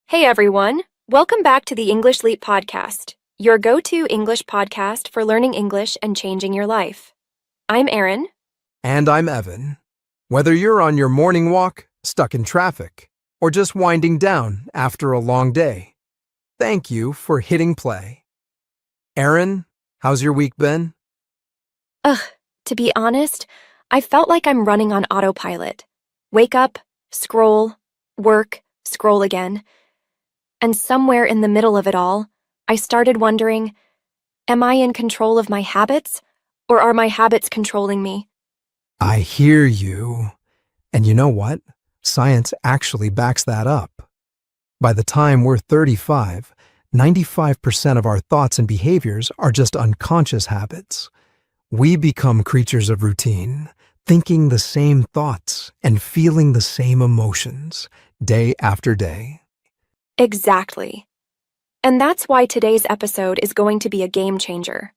Hey everyone, welcome back to the English Leap podcast, your go-to English podcast for learning English and changing your life. I'm Erin. And I'm Evan. Whether you're on your morning walk, stuck in traffic, or just winding down after a long day, thank you for hitting play. Erin, how's your week been? To be honest, I felt like I'm running on autopilot. Wake up, scroll, work, scroll again. And somewhere in the middle of it all, I started wondering, am I in control of my habits, or are my habits controlling me? I hear you. And you know what? Science actually backs that up. By the time we're 35, 95% of our thoughts and behaviors are just unconscious habits. We become creatures of routine, thinking the same thoughts and feeling the same emotions day after day. Exactly. And that's why today's episode is going to be a game changer.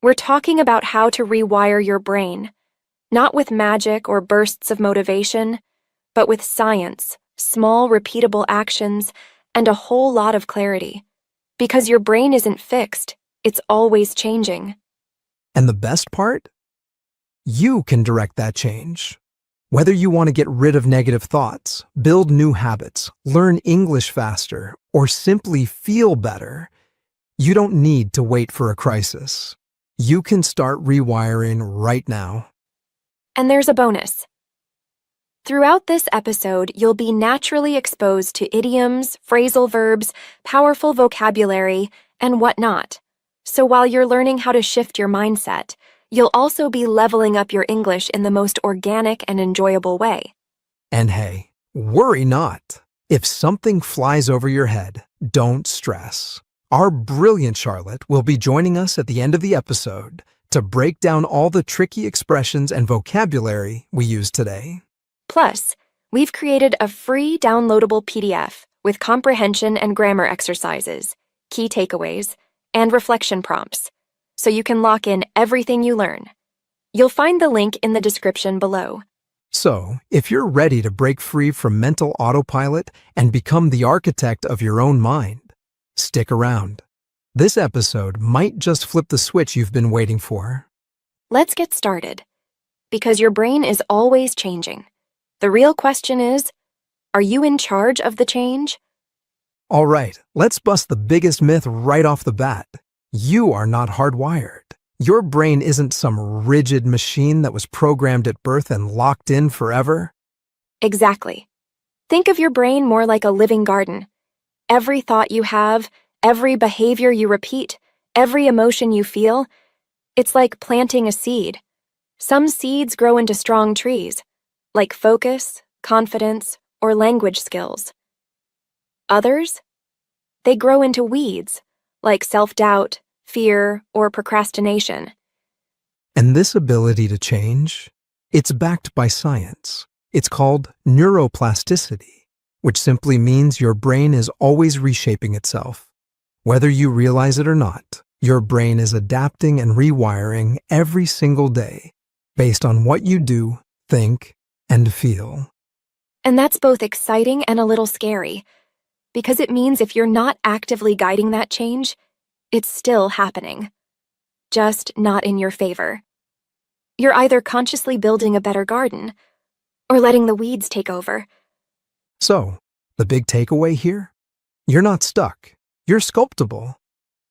We're talking about how to rewire your brain, not with magic or bursts of motivation, but with science, small, repeatable actions, and a whole lot of clarity. Because your brain isn't fixed, it's always changing. And the best part? You can direct that change. Whether you want to get rid of negative thoughts, build new habits, learn English faster, or simply feel better, you don't need to wait for a crisis. You can start rewiring right now. And there's a bonus. Throughout this episode, you'll be naturally exposed to idioms, phrasal verbs, powerful vocabulary, and whatnot. So while you're learning how to shift your mindset, you'll also be leveling up your English in the most organic and enjoyable way. And hey, worry not. If something flies over your head, don't stress. Our brilliant Charlotte will be joining us at the end of the episode to break down all the tricky expressions and vocabulary we use today. Plus, we've created a free downloadable PDF with comprehension and grammar exercises, key takeaways, and reflection prompts, so you can lock in everything you learn. You'll find the link in the description below. So, if you're ready to break free from mental autopilot and become the architect of your own mind, stick around. This episode might just flip the switch you've been waiting for. Let's get started. Because your brain is always changing. The real question is, are you in charge of the change? All right, let's bust the biggest myth right off the bat. You are not hardwired. Your brain isn't some rigid machine that was programmed at birth and locked in forever. Exactly. Think of your brain more like a living garden. Every thought you have, every behavior you repeat, every emotion you feel, it's like planting a seed. Some seeds grow into strong trees, like focus, confidence, or language skills. Others? They grow into weeds, like self-doubt, fear, or procrastination. And this ability to change, it's backed by science. It's called neuroplasticity, which simply means your brain is always reshaping itself. Whether you realize it or not, your brain is adapting and rewiring every single day based on what you do, think, and feel. And that's both exciting and a little scary, because it means if you're not actively guiding that change, it's still happening, just not in your favor. You're either consciously building a better garden or letting the weeds take over. So, the big takeaway here? You're not stuck. You're sculptable.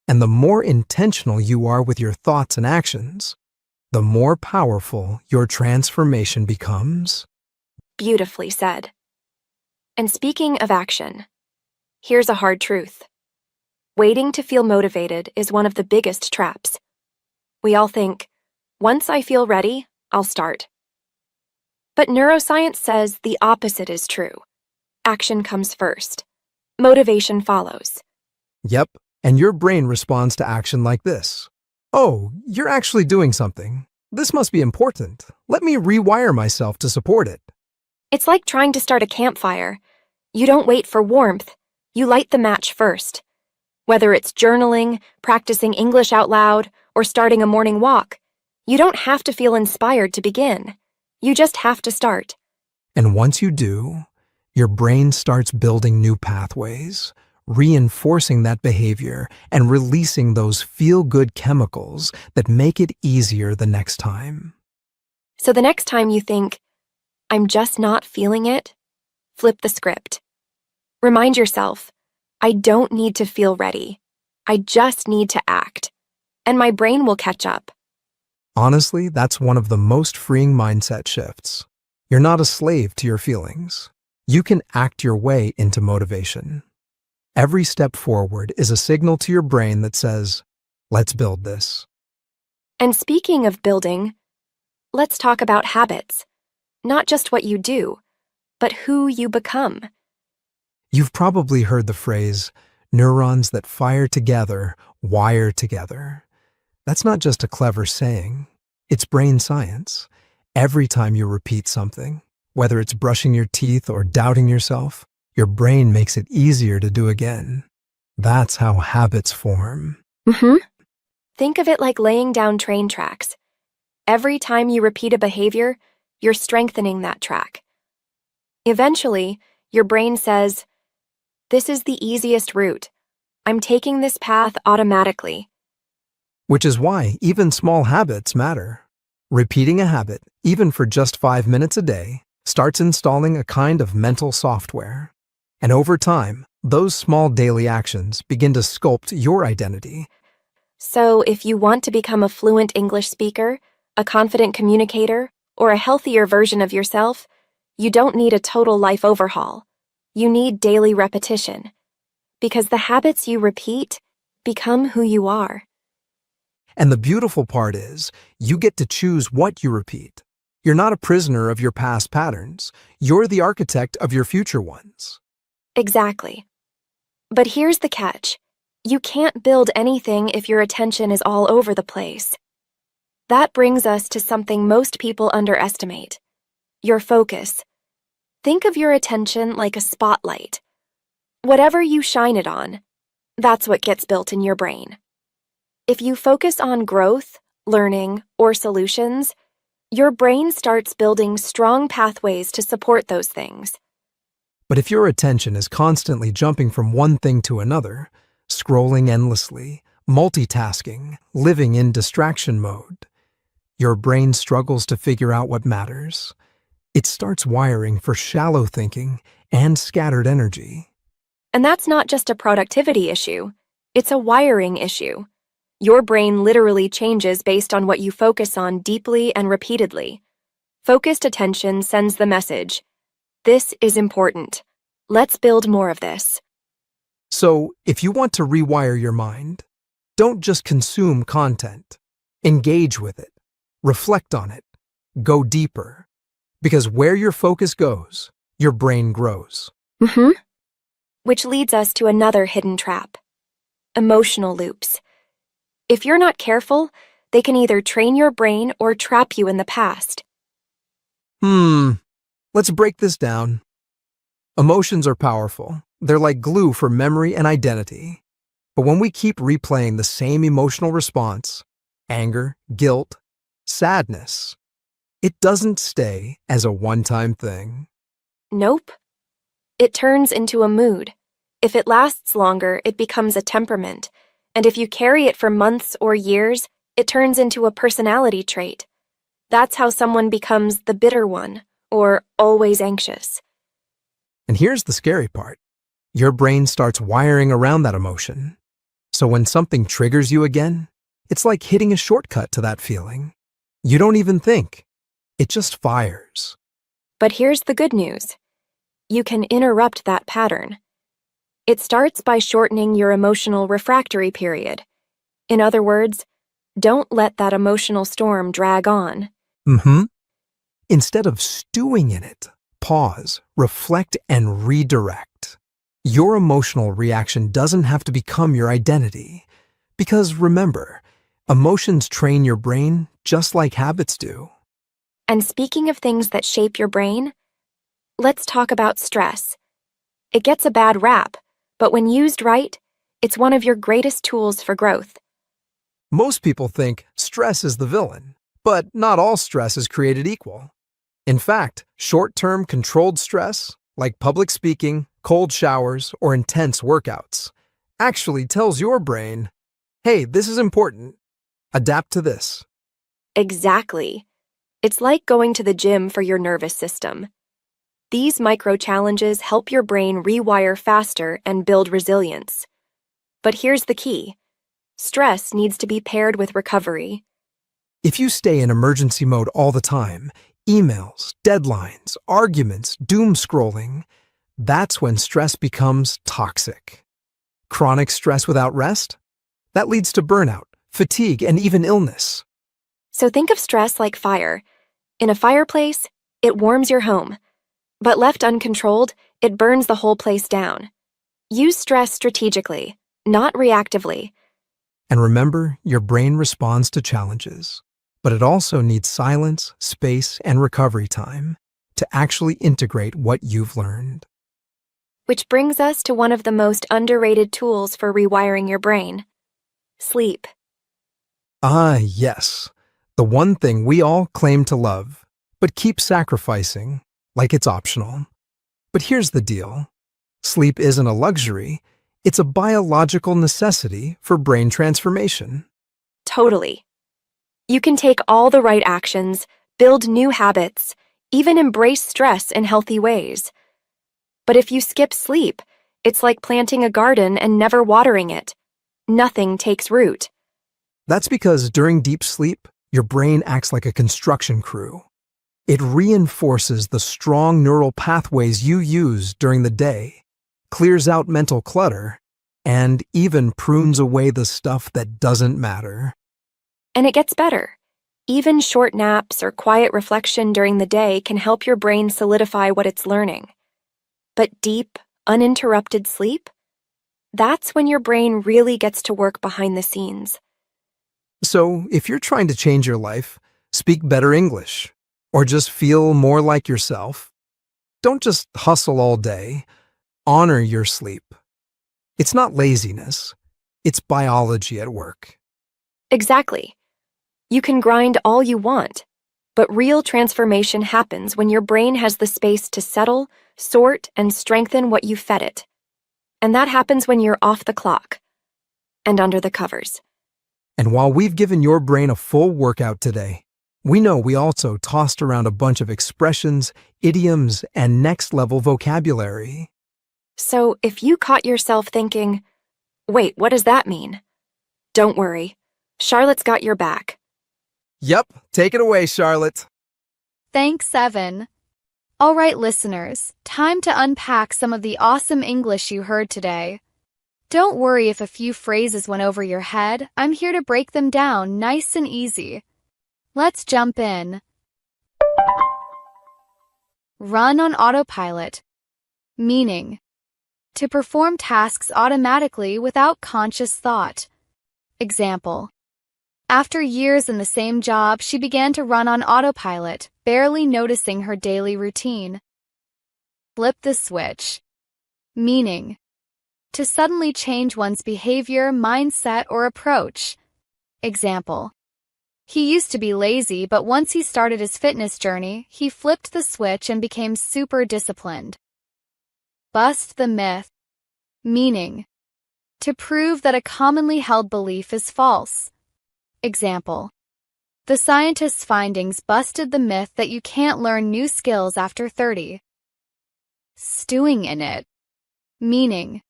And the more intentional you are with your thoughts and actions, the more powerful your transformation becomes. Beautifully said. And speaking of action, here's a hard truth. Waiting to feel motivated is one of the biggest traps. We all think, once I feel ready, I'll start. But neuroscience says the opposite is true. Action comes first. Motivation follows. Yep, and your brain responds to action like this. Oh, you're actually doing something. This must be important. Let me rewire myself to support it. It's like trying to start a campfire. You don't wait for warmth. You light the match first. Whether it's journaling, practicing English out loud, or starting a morning walk, you don't have to feel inspired to begin. You just have to start. And once you do, your brain starts building new pathways, reinforcing that behavior and releasing those feel-good chemicals that make it easier the next time. So the next time you think, I'm just not feeling it, flip the script. Remind yourself, I don't need to feel ready. I just need to act. And my brain will catch up. Honestly, that's one of the most freeing mindset shifts. You're not a slave to your feelings. You can act your way into motivation. Every step forward is a signal to your brain that says, let's build this. And speaking of building, let's talk about habits. Not just what you do, but who you become. You've probably heard the phrase, neurons that fire together, wire together. That's not just a clever saying. It's brain science. Every time you repeat something, whether it's brushing your teeth or doubting yourself, your brain makes it easier to do again. That's how habits form. Think of it like laying down train tracks. Every time you repeat a behavior, you're strengthening that track. Eventually, your brain says, this is the easiest route. I'm taking this path automatically. Which is why even small habits matter. Repeating a habit, even for just 5 minutes a day, starts installing a kind of mental software. And over time, those small daily actions begin to sculpt your identity. So if you want to become a fluent English speaker, a confident communicator, or a healthier version of yourself, You don't need a total life overhaul. You need daily repetition. Because the habits you repeat become who you are. And the beautiful part is, you get to choose what you repeat. You're not a prisoner of your past patterns. You're the architect of your future ones. Exactly. But here's the catch. You can't build anything if your attention is all over the place. That brings us to something most people underestimate. Your focus. Think of your attention like a spotlight. Whatever you shine it on, that's what gets built in your brain. If you focus on growth, learning, or solutions, your brain starts building strong pathways to support those things. But if your attention is constantly jumping from one thing to another, scrolling endlessly, multitasking, living in distraction mode, your brain struggles to figure out what matters. It starts wiring for shallow thinking and scattered energy. And that's not just a productivity issue, it's a wiring issue. Your brain literally changes based on what you focus on deeply and repeatedly. Focused attention sends the message, this is important. Let's build more of this. So, if you want to rewire your mind, don't just consume content. Engage with it. Reflect on it. Go deeper. Because where your focus goes, your brain grows. Which leads us to another hidden trap. Emotional loops. If you're not careful, they can either train your brain or trap you in the past. Let's break this down. Emotions are powerful. They're like glue for memory and identity. But when we keep replaying the same emotional response, anger, guilt, sadness, it doesn't stay as a one-time thing. Nope. It turns into a mood. If it lasts longer, it becomes a temperament. And if you carry it for months or years, it turns into a personality trait. That's how someone becomes the bitter one, or always anxious. And here's the scary part. Your brain starts wiring around that emotion. So when something triggers you again, it's like hitting a shortcut to that feeling. You don't even think. It just fires. But here's the good news. You can interrupt that pattern. It starts by shortening your emotional refractory period. In other words, don't let that emotional storm drag on. Instead of stewing in it, pause, reflect, and redirect. Your emotional reaction doesn't have to become your identity. Because remember, emotions train your brain just like habits do. And speaking of things that shape your brain, let's talk about stress. It gets a bad rap, but when used right, it's one of your greatest tools for growth. Most people think stress is the villain, but not all stress is created equal. In fact, short-term controlled stress, like public speaking, cold showers, or intense workouts, actually tells your brain, hey, this is important. Adapt to this. Exactly. It's like going to the gym for your nervous system. These micro-challenges help your brain rewire faster and build resilience. But here's the key. Stress needs to be paired with recovery. If you stay in emergency mode all the time, emails, deadlines, arguments, doom scrolling, that's when stress becomes toxic. Chronic stress without rest? That leads to burnout, fatigue, and even illness. So think of stress like fire. In a fireplace, it warms your home. But left uncontrolled, it burns the whole place down. Use stress strategically, not reactively. And remember, your brain responds to challenges, but it also needs silence, space, and recovery time to actually integrate what you've learned. Which brings us to one of the most underrated tools for rewiring your brain: sleep. Ah, yes. The one thing we all claim to love, but keep sacrificing like it's optional. But here's the deal. Sleep isn't a luxury. It's a biological necessity for brain transformation. Totally. You can take all the right actions, build new habits, even embrace stress in healthy ways. But if you skip sleep, it's like planting a garden and never watering it. Nothing takes root. That's because during deep sleep, your brain acts like a construction crew. It reinforces the strong neural pathways you use during the day, clears out mental clutter, and even prunes away the stuff that doesn't matter. And it gets better. Even short naps or quiet reflection during the day can help your brain solidify what it's learning. But deep, uninterrupted sleep? That's when your brain really gets to work behind the scenes. So, if you're trying to change your life, speak better English, or just feel more like yourself, don't just hustle all day. Honor your sleep. It's not laziness. It's biology at work. Exactly. You can grind all you want, but real transformation happens when your brain has the space to settle, sort, and strengthen what you fed it. And that happens when you're off the clock and under the covers. And while we've given your brain a full workout today, we know we also tossed around a bunch of expressions, idioms, and next-level vocabulary. So if you caught yourself thinking, wait, what does that mean? Don't worry. Charlotte's got your back. Yep, take it away, Charlotte. Thanks, Evan. All right, listeners, time to unpack some of the awesome English you heard today. Don't worry if a few phrases went over your head. I'm here to break them down nice and easy. Let's jump in. Run on autopilot. Meaning: to perform tasks automatically without conscious thought. Example: after years in the same job, she began to run on autopilot, barely noticing her daily routine. Flip the switch. Meaning: to suddenly change one's behavior, mindset, or approach. Example: he used to be lazy, but once he started his fitness journey, he flipped the switch and became super disciplined. Bust the myth. Meaning: to prove that a commonly held belief is false. Example: the scientists' findings busted the myth that you can't learn new skills after 30. Stewing in it. Meaning: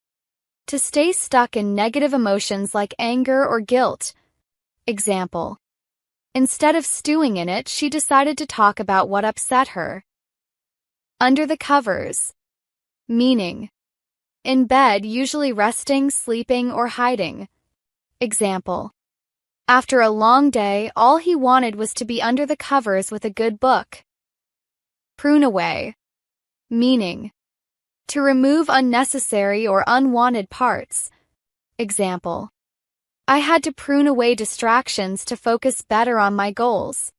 to stay stuck in negative emotions like anger or guilt. Example: instead of stewing in it, she decided to talk about what upset her. Under the covers. Meaning: in bed, usually resting, sleeping, or hiding. Example: after a long day, all he wanted was to be under the covers with a good book. Prune away. Meaning: to remove unnecessary or unwanted parts. Example: I had to prune away distractions to focus better on my goals.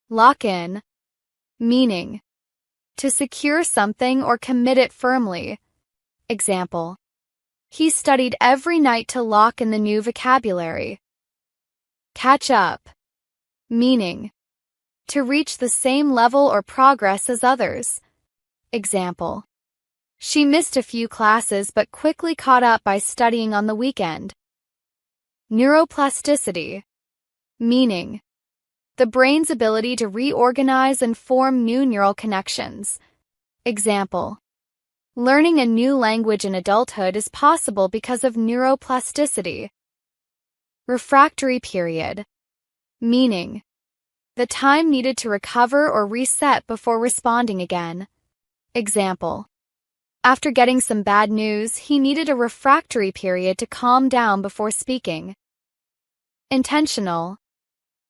Lock in. Meaning: to secure something or commit it firmly. Example: he studied every night to lock in the new vocabulary. Catch up. Meaning: to reach the same level or progress as others. Example: she missed a few classes but quickly caught up by studying on the weekend. Neuroplasticity. Meaning: the brain's ability to reorganize and form new neural connections. Example: learning a new language in adulthood is possible because of neuroplasticity. Refractory period. Meaning: the time needed to recover or reset before responding again. Example: after getting some bad news, he needed a refractory period to calm down before speaking. Intentional.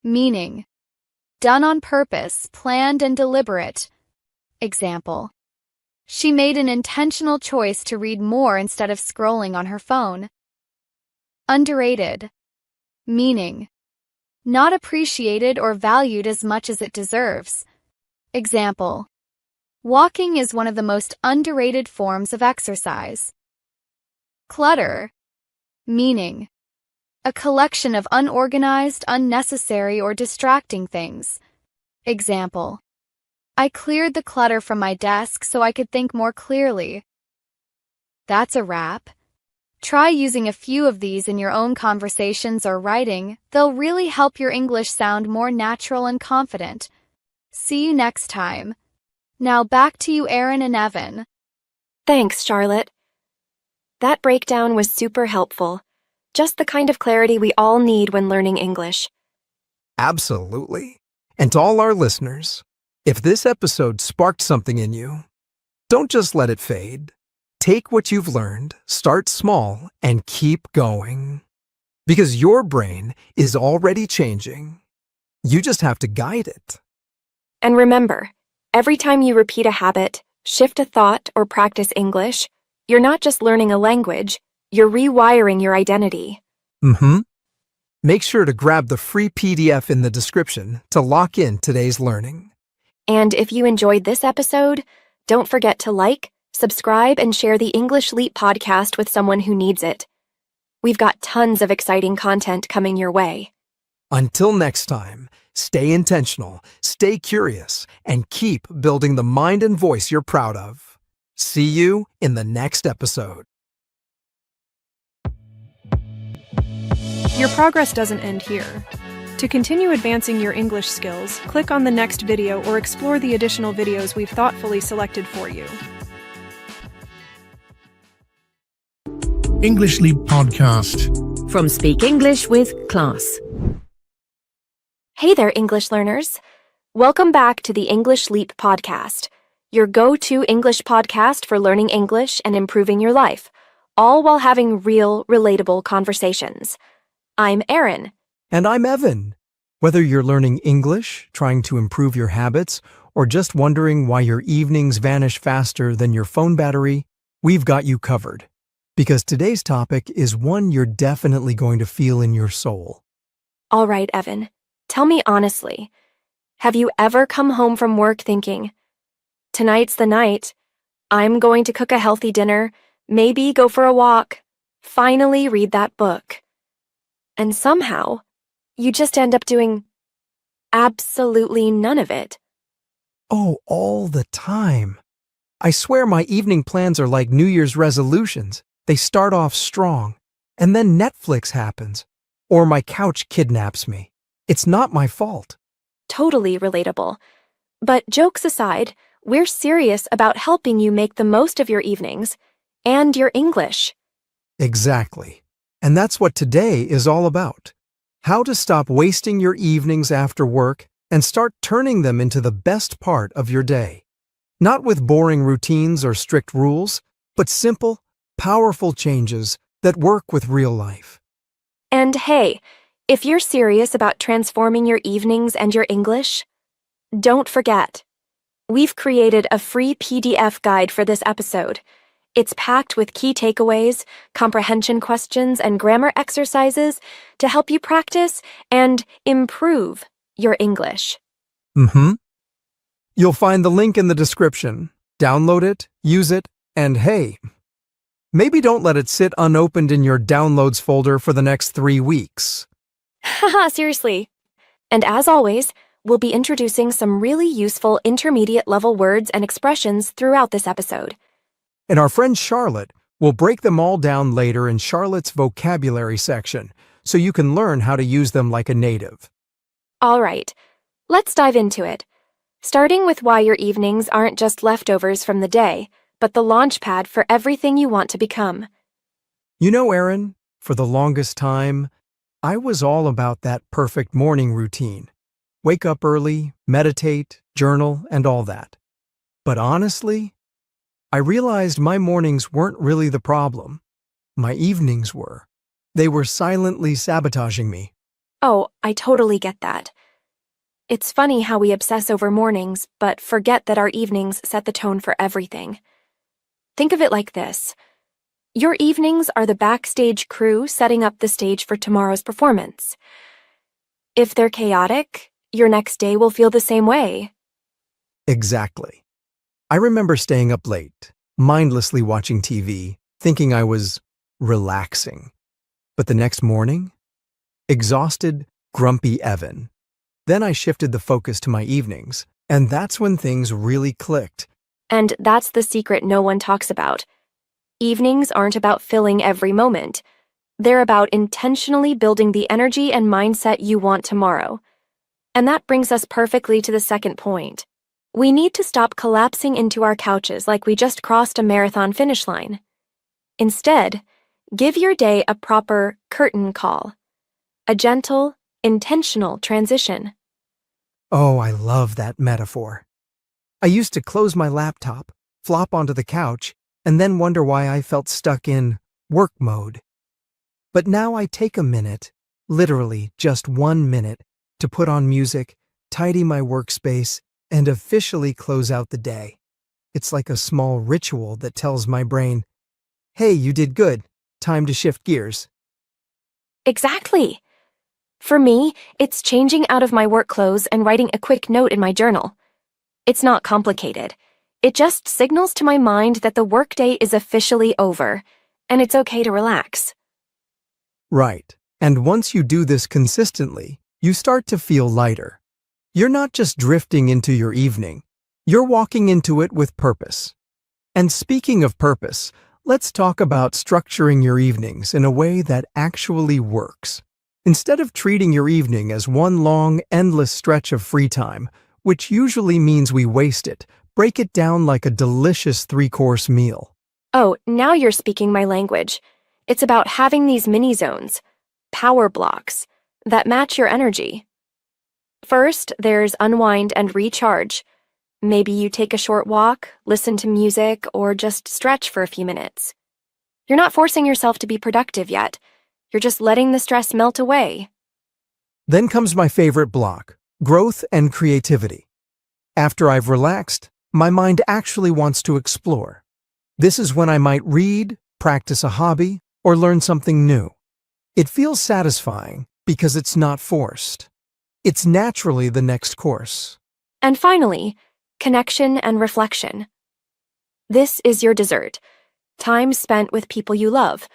Meaning: done on purpose, planned and deliberate. Example: she made an intentional choice to read more instead of scrolling on her phone. Underrated. Meaning: not appreciated or valued as much as it deserves. Example: walking is one of the most underrated forms of exercise. Clutter. Meaning: a collection of unorganized, unnecessary, or distracting things. Example: I cleared the clutter from my desk so I could think more clearly. That's a wrap. Try using a few of these in your own conversations or writing. They'll really help your English sound more natural and confident. See you next time. Now back to you, Erin and Evan. Thanks, Charlotte. That breakdown was super helpful. Just the kind of clarity we all need when learning English. Absolutely. And to all our listeners, If this episode sparked something in you, don't just let it fade. Take what you've learned, start small, and keep going. Because your brain is already changing. You just have to guide it. And remember, every time you repeat a habit, shift a thought, or practice English, you're not just learning a language, you're rewiring your identity. Make sure to grab the free PDF in the description to lock in today's learning. And if you enjoyed this episode, don't forget to like, subscribe, and share the English Leap podcast with someone who needs it. We've got tons of exciting content coming your way. Until next time, stay intentional, stay curious, and keep building the mind and voice you're proud of. See you in the next episode. Your progress doesn't end here. To continue advancing your English skills, click on the next video or explore the additional videos we've thoughtfully selected for you. English Leap Podcast. From Speak English with Class. Hey there, English learners. Welcome back to the English Leap podcast, your go-to English podcast for learning English and improving your life, all while having real, relatable conversations. I'm Erin. And I'm Evan. Whether you're learning English, trying to improve your habits, or just wondering why your evenings vanish faster than your phone battery, we've got you covered. Because today's topic is one you're definitely going to feel in your soul. All right, Evan, tell me honestly, have you ever come home from work thinking, tonight's the night, I'm going to cook a healthy dinner, maybe go for a walk, finally read that book. And somehow, you just end up doing absolutely none of it. Oh, all the time. I swear my evening plans are like New Year's resolutions. They start off strong, and then Netflix happens, or my couch kidnaps me. It's not my fault. Totally relatable. But jokes aside, we're serious about helping you make the most of your evenings and your English. Exactly. And that's what today is all about. How to stop wasting your evenings after work and start turning them into the best part of your day. Not with boring routines or strict rules, but simple, powerful changes that work with real life. And hey, if you're serious about transforming your evenings and your English, don't forget, we've created a free PDF guide for this episode. It's packed with key takeaways, comprehension questions, and grammar exercises to help you practice and improve your English. You'll find the link in the description. Download it, use it, and hey, maybe don't let it sit unopened in your downloads folder for the next 3 weeks. Haha, seriously. And as always, we'll be introducing some really useful intermediate level words and expressions throughout this episode. And our friend Charlotte will break them all down later in Charlotte's vocabulary section, so you can learn how to use them like a native. All right, let's dive into it. Starting with why your evenings aren't just leftovers from the day, but the launch pad for everything you want to become. You know, Erin, for the longest time, I was all about that perfect morning routine. Wake up early, meditate, journal, and all that. But honestly, I realized my mornings weren't really the problem. My evenings were. They were silently sabotaging me. Oh, I totally get that. It's funny how we obsess over mornings, but forget that our evenings set the tone for everything. Think of it like this. Your evenings are the backstage crew setting up the stage for tomorrow's performance. If they're chaotic, your next day will feel the same way. Exactly. I remember staying up late, mindlessly watching TV, thinking I was relaxing. But the next morning, exhausted, grumpy Evan. Then I shifted the focus to my evenings, and that's when things really clicked. And that's the secret no one talks about. Evenings aren't about filling every moment. They're about intentionally building the energy and mindset you want tomorrow. And that brings us perfectly to the second point. We need to stop collapsing into our couches like we just crossed a marathon finish line. Instead, give your day a proper curtain call. A gentle, intentional transition. Oh, I love that metaphor. I used to close my laptop, flop onto the couch, and then wonder why I felt stuck in work mode. But now I take a minute, literally just 1 minute, to put on music, tidy my workspace, and officially close out the day. It's like a small ritual that tells my brain, hey, you did good. Time to shift gears. Exactly. For me, it's changing out of my work clothes and writing a quick note in my journal. It's not complicated. It just signals to my mind that the workday is officially over, and it's okay to relax. Right. And once you do this consistently, you start to feel lighter. You're not just drifting into your evening. You're walking into it with purpose. And speaking of purpose, let's talk about structuring your evenings in a way that actually works. Instead of treating your evening as one long, endless stretch of free time, which usually means we waste it, break it down like a delicious 3-course meal. Oh, now you're speaking my language. It's about having these mini zones, power blocks, that match your energy. First, there's unwind and recharge. Maybe you take a short walk, listen to music, or just stretch for a few minutes. You're not forcing yourself to be productive yet. You're just letting the stress melt away. Then comes my favorite block, growth and creativity. After I've relaxed, my mind actually wants to explore. This is when I might read, practice a hobby, or learn something new. It feels satisfying because it's not forced. It's naturally the next course. And finally, connection and reflection. This is your dessert. Time spent with people you love,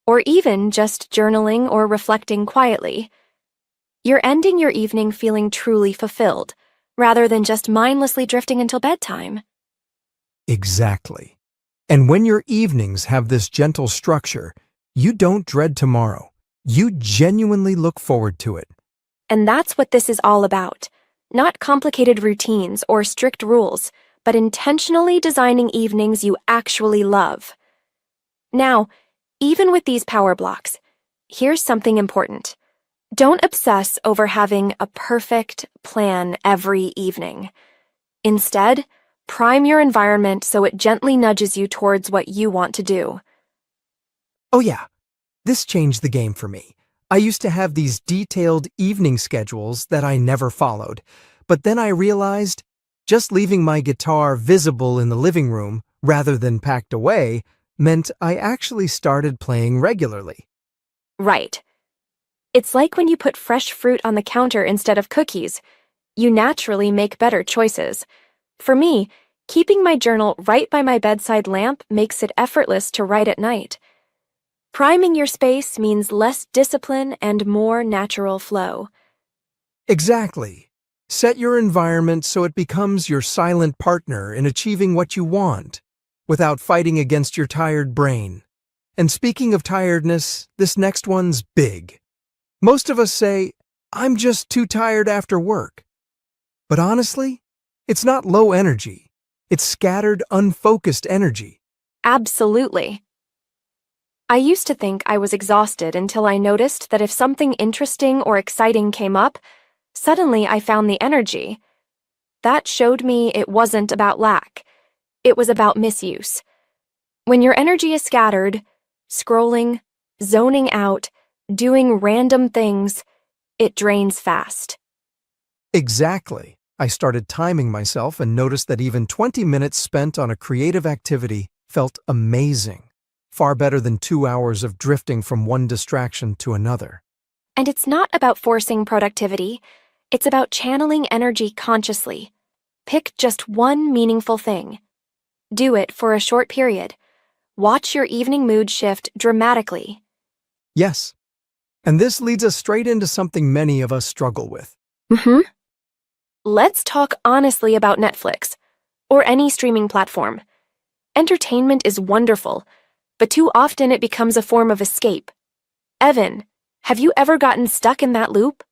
or even just journaling or reflecting quietly. You're ending your evening feeling truly fulfilled, rather than just mindlessly drifting until bedtime. Exactly. And when your evenings have this gentle structure, you don't dread tomorrow. You genuinely look forward to it. And that's what this is all about. Not complicated routines or strict rules, but intentionally designing evenings you actually love. Now, even with these power blocks, here's something important. Don't obsess over having a perfect plan every evening. Instead, prime your environment so it gently nudges you towards what you want to do. Oh yeah, this changed the game for me. I used to have these detailed evening schedules that I never followed, but then I realized just leaving my guitar visible in the living room rather than packed away meant I actually started playing regularly. Right. It's like when you put fresh fruit on the counter instead of cookies. You naturally make better choices. For me, keeping my journal right by my bedside lamp makes it effortless to write at night. Priming your space means less discipline and more natural flow. Exactly. Set your environment so it becomes your silent partner in achieving what you want, without fighting against your tired brain. And speaking of tiredness, this next one's big. Most of us say, I'm just too tired after work. But honestly, it's not low energy. It's scattered, unfocused energy. Absolutely. I used to think I was exhausted until I noticed that if something interesting or exciting came up, suddenly I found the energy. That showed me it wasn't about lack. It was about misuse. When your energy is scattered, scrolling, zoning out, doing random things, it drains fast. Exactly. I started timing myself and noticed that even 20 minutes spent on a creative activity felt amazing. Far better than 2 hours of drifting from one distraction to another. And it's not about forcing productivity. It's about channeling energy consciously. Pick just one meaningful thing. Do it for a short period. Watch your evening mood shift dramatically. Yes. And this leads us straight into something many of us struggle with. Let's talk honestly about Netflix, or any streaming platform. Entertainment is wonderful, but too often it becomes a form of escape. Evan, have you ever gotten stuck in that loop?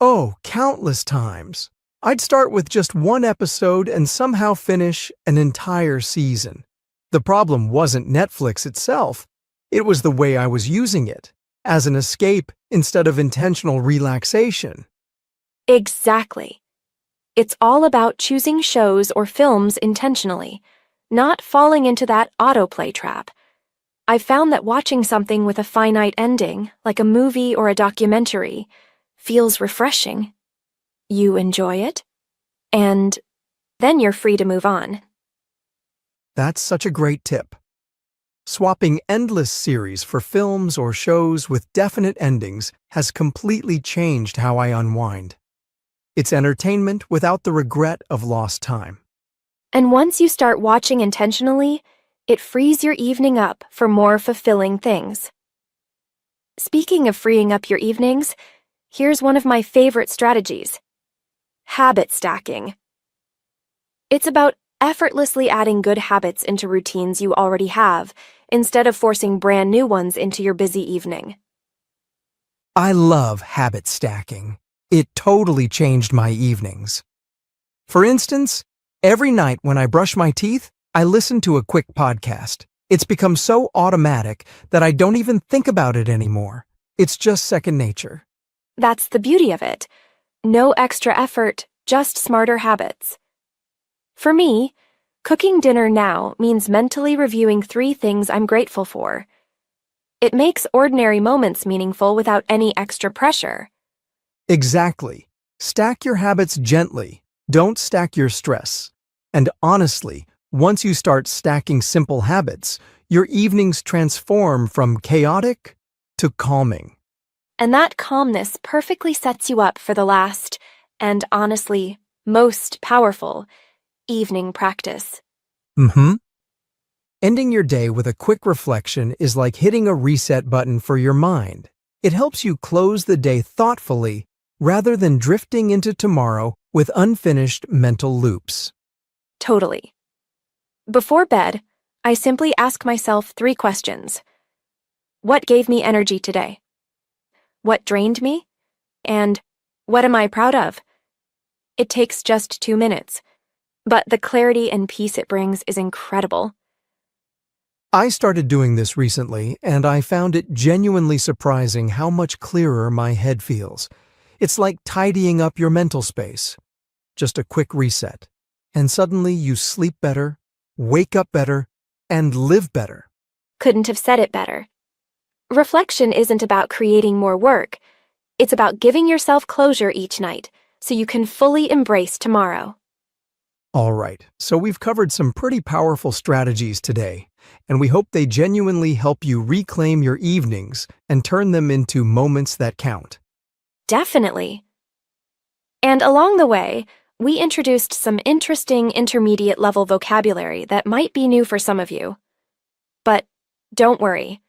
Oh, countless times. I'd start with just one episode and somehow finish an entire season. The problem wasn't Netflix itself. It was the way I was using it, as an escape instead of intentional relaxation. Exactly. It's all about choosing shows or films intentionally, not falling into that autoplay trap. I've found that watching something with a finite ending, like a movie or a documentary, feels refreshing. You enjoy it, and then you're free to move on. That's such a great tip. Swapping endless series for films or shows with definite endings has completely changed how I unwind. It's entertainment without the regret of lost time. And once you start watching intentionally, it frees your evening up for more fulfilling things. Speaking of freeing up your evenings, here's one of my favorite strategies: habit stacking. It's about effortlessly adding good habits into routines you already have, instead of forcing brand new ones into your busy evening. I love habit stacking. It totally changed my evenings. For instance, every night when I brush my teeth, I listen to a quick podcast. It's become so automatic that I don't even think about it anymore. It's just second nature. That's the beauty of it. No extra effort, just smarter habits. For me, cooking dinner now means mentally reviewing 3 things I'm grateful for. It makes ordinary moments meaningful without any extra pressure. Exactly. Stack your habits gently. Don't stack your stress. And honestly, once you start stacking simple habits, your evenings transform from chaotic to calming. And that calmness perfectly sets you up for the last, and honestly, most powerful, evening practice. Ending your day with a quick reflection is like hitting a reset button for your mind. It helps you close the day thoughtfully rather than drifting into tomorrow with unfinished mental loops. Totally. Before bed, I simply ask myself 3 questions. What gave me energy today? What drained me? And what am I proud of? It takes just 2 minutes, but the clarity and peace it brings is incredible. I started doing this recently, and I found it genuinely surprising how much clearer my head feels. It's like tidying up your mental space. Just a quick reset, and suddenly you sleep better, wake up better, and live better. Couldn't have said it better. Reflection isn't about creating more work. It's about giving yourself closure each night so you can fully embrace tomorrow. All right, so we've covered some pretty powerful strategies today, and we hope they genuinely help you reclaim your evenings and turn them into moments that count. Definitely. And along the way, we introduced some interesting intermediate-level vocabulary that might be new for some of you. But don't worry.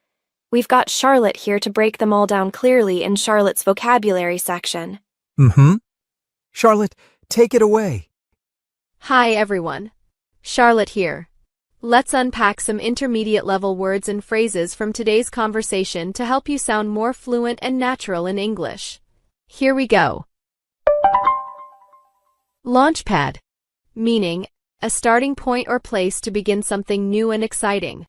We've got Charlotte here to break them all down clearly in Charlotte's vocabulary section. Charlotte, take it away. Hi, everyone. Charlotte here. Let's unpack some intermediate-level words and phrases from today's conversation to help you sound more fluent and natural in English. Here we go. Launchpad, meaning a starting point or place to begin something new and exciting.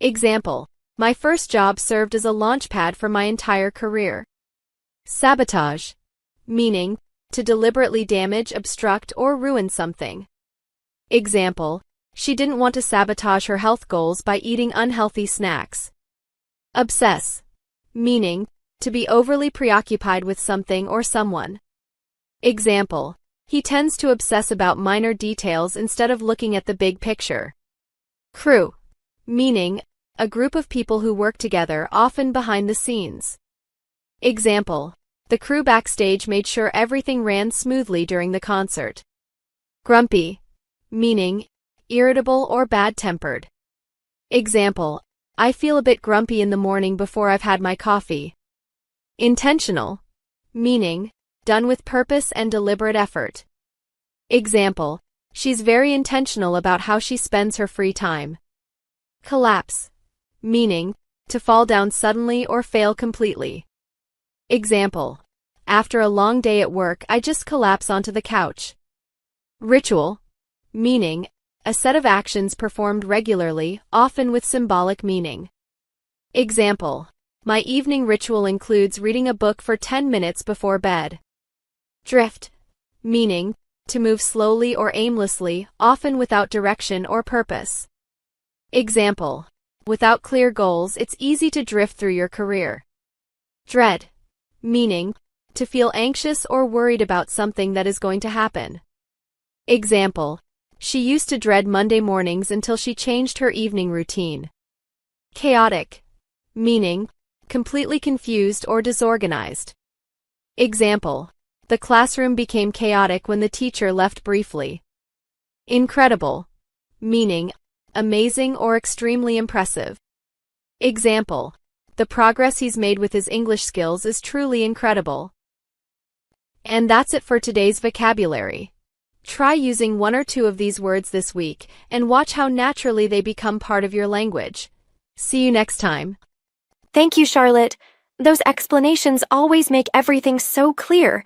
Example, my first job served as a launchpad for my entire career. Sabotage, meaning to deliberately damage, obstruct, or ruin something. Example, she didn't want to sabotage her health goals by eating unhealthy snacks. Obsess, meaning to be overly preoccupied with something or someone. Example, he tends to obsess about minor details instead of looking at the big picture. Crew, meaning a group of people who work together, often behind the scenes. Example, the crew backstage made sure everything ran smoothly during the concert. Grumpy, meaning irritable or bad-tempered. Example, I feel a bit grumpy in the morning before I've had my coffee. Intentional, meaning done with purpose and deliberate effort. Example, she's very intentional about how she spends her free time. Collapse, meaning to fall down suddenly or fail completely. Example, after a long day at work, I just collapse onto the couch. Ritual, meaning a set of actions performed regularly, often with symbolic meaning. Example, my evening ritual includes reading a book for 10 minutes before bed. Drift, meaning to move slowly or aimlessly, often without direction or purpose. Example: without clear goals, it's easy to drift through your career. Dread, meaning to feel anxious or worried about something that is going to happen. Example: she used to dread Monday mornings until she changed her evening routine. Chaotic, meaning completely confused or disorganized. Example: the classroom became chaotic when the teacher left briefly. Incredible, meaning amazing or extremely impressive. Example: the progress he's made with his English skills is truly incredible. And that's it for today's vocabulary. Try using one or two of these words this week and watch how naturally they become part of your language. See you next time. Thank you, Charlotte. Those explanations always make everything so clear.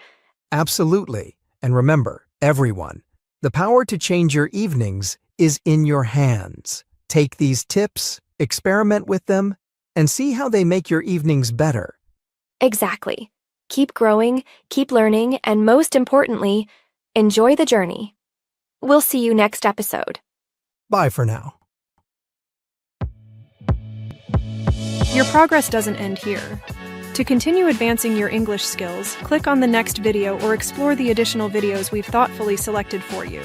Absolutely. And remember, everyone, the power to change your evenings is in your hands. Take these tips, experiment with them, and see how they make your evenings better. Exactly. Keep growing, keep learning, and most importantly, enjoy the journey. We'll see you next episode. Bye for now. Your progress doesn't end here. To continue advancing your English skills, click on the next video or explore the additional videos we've thoughtfully selected for you.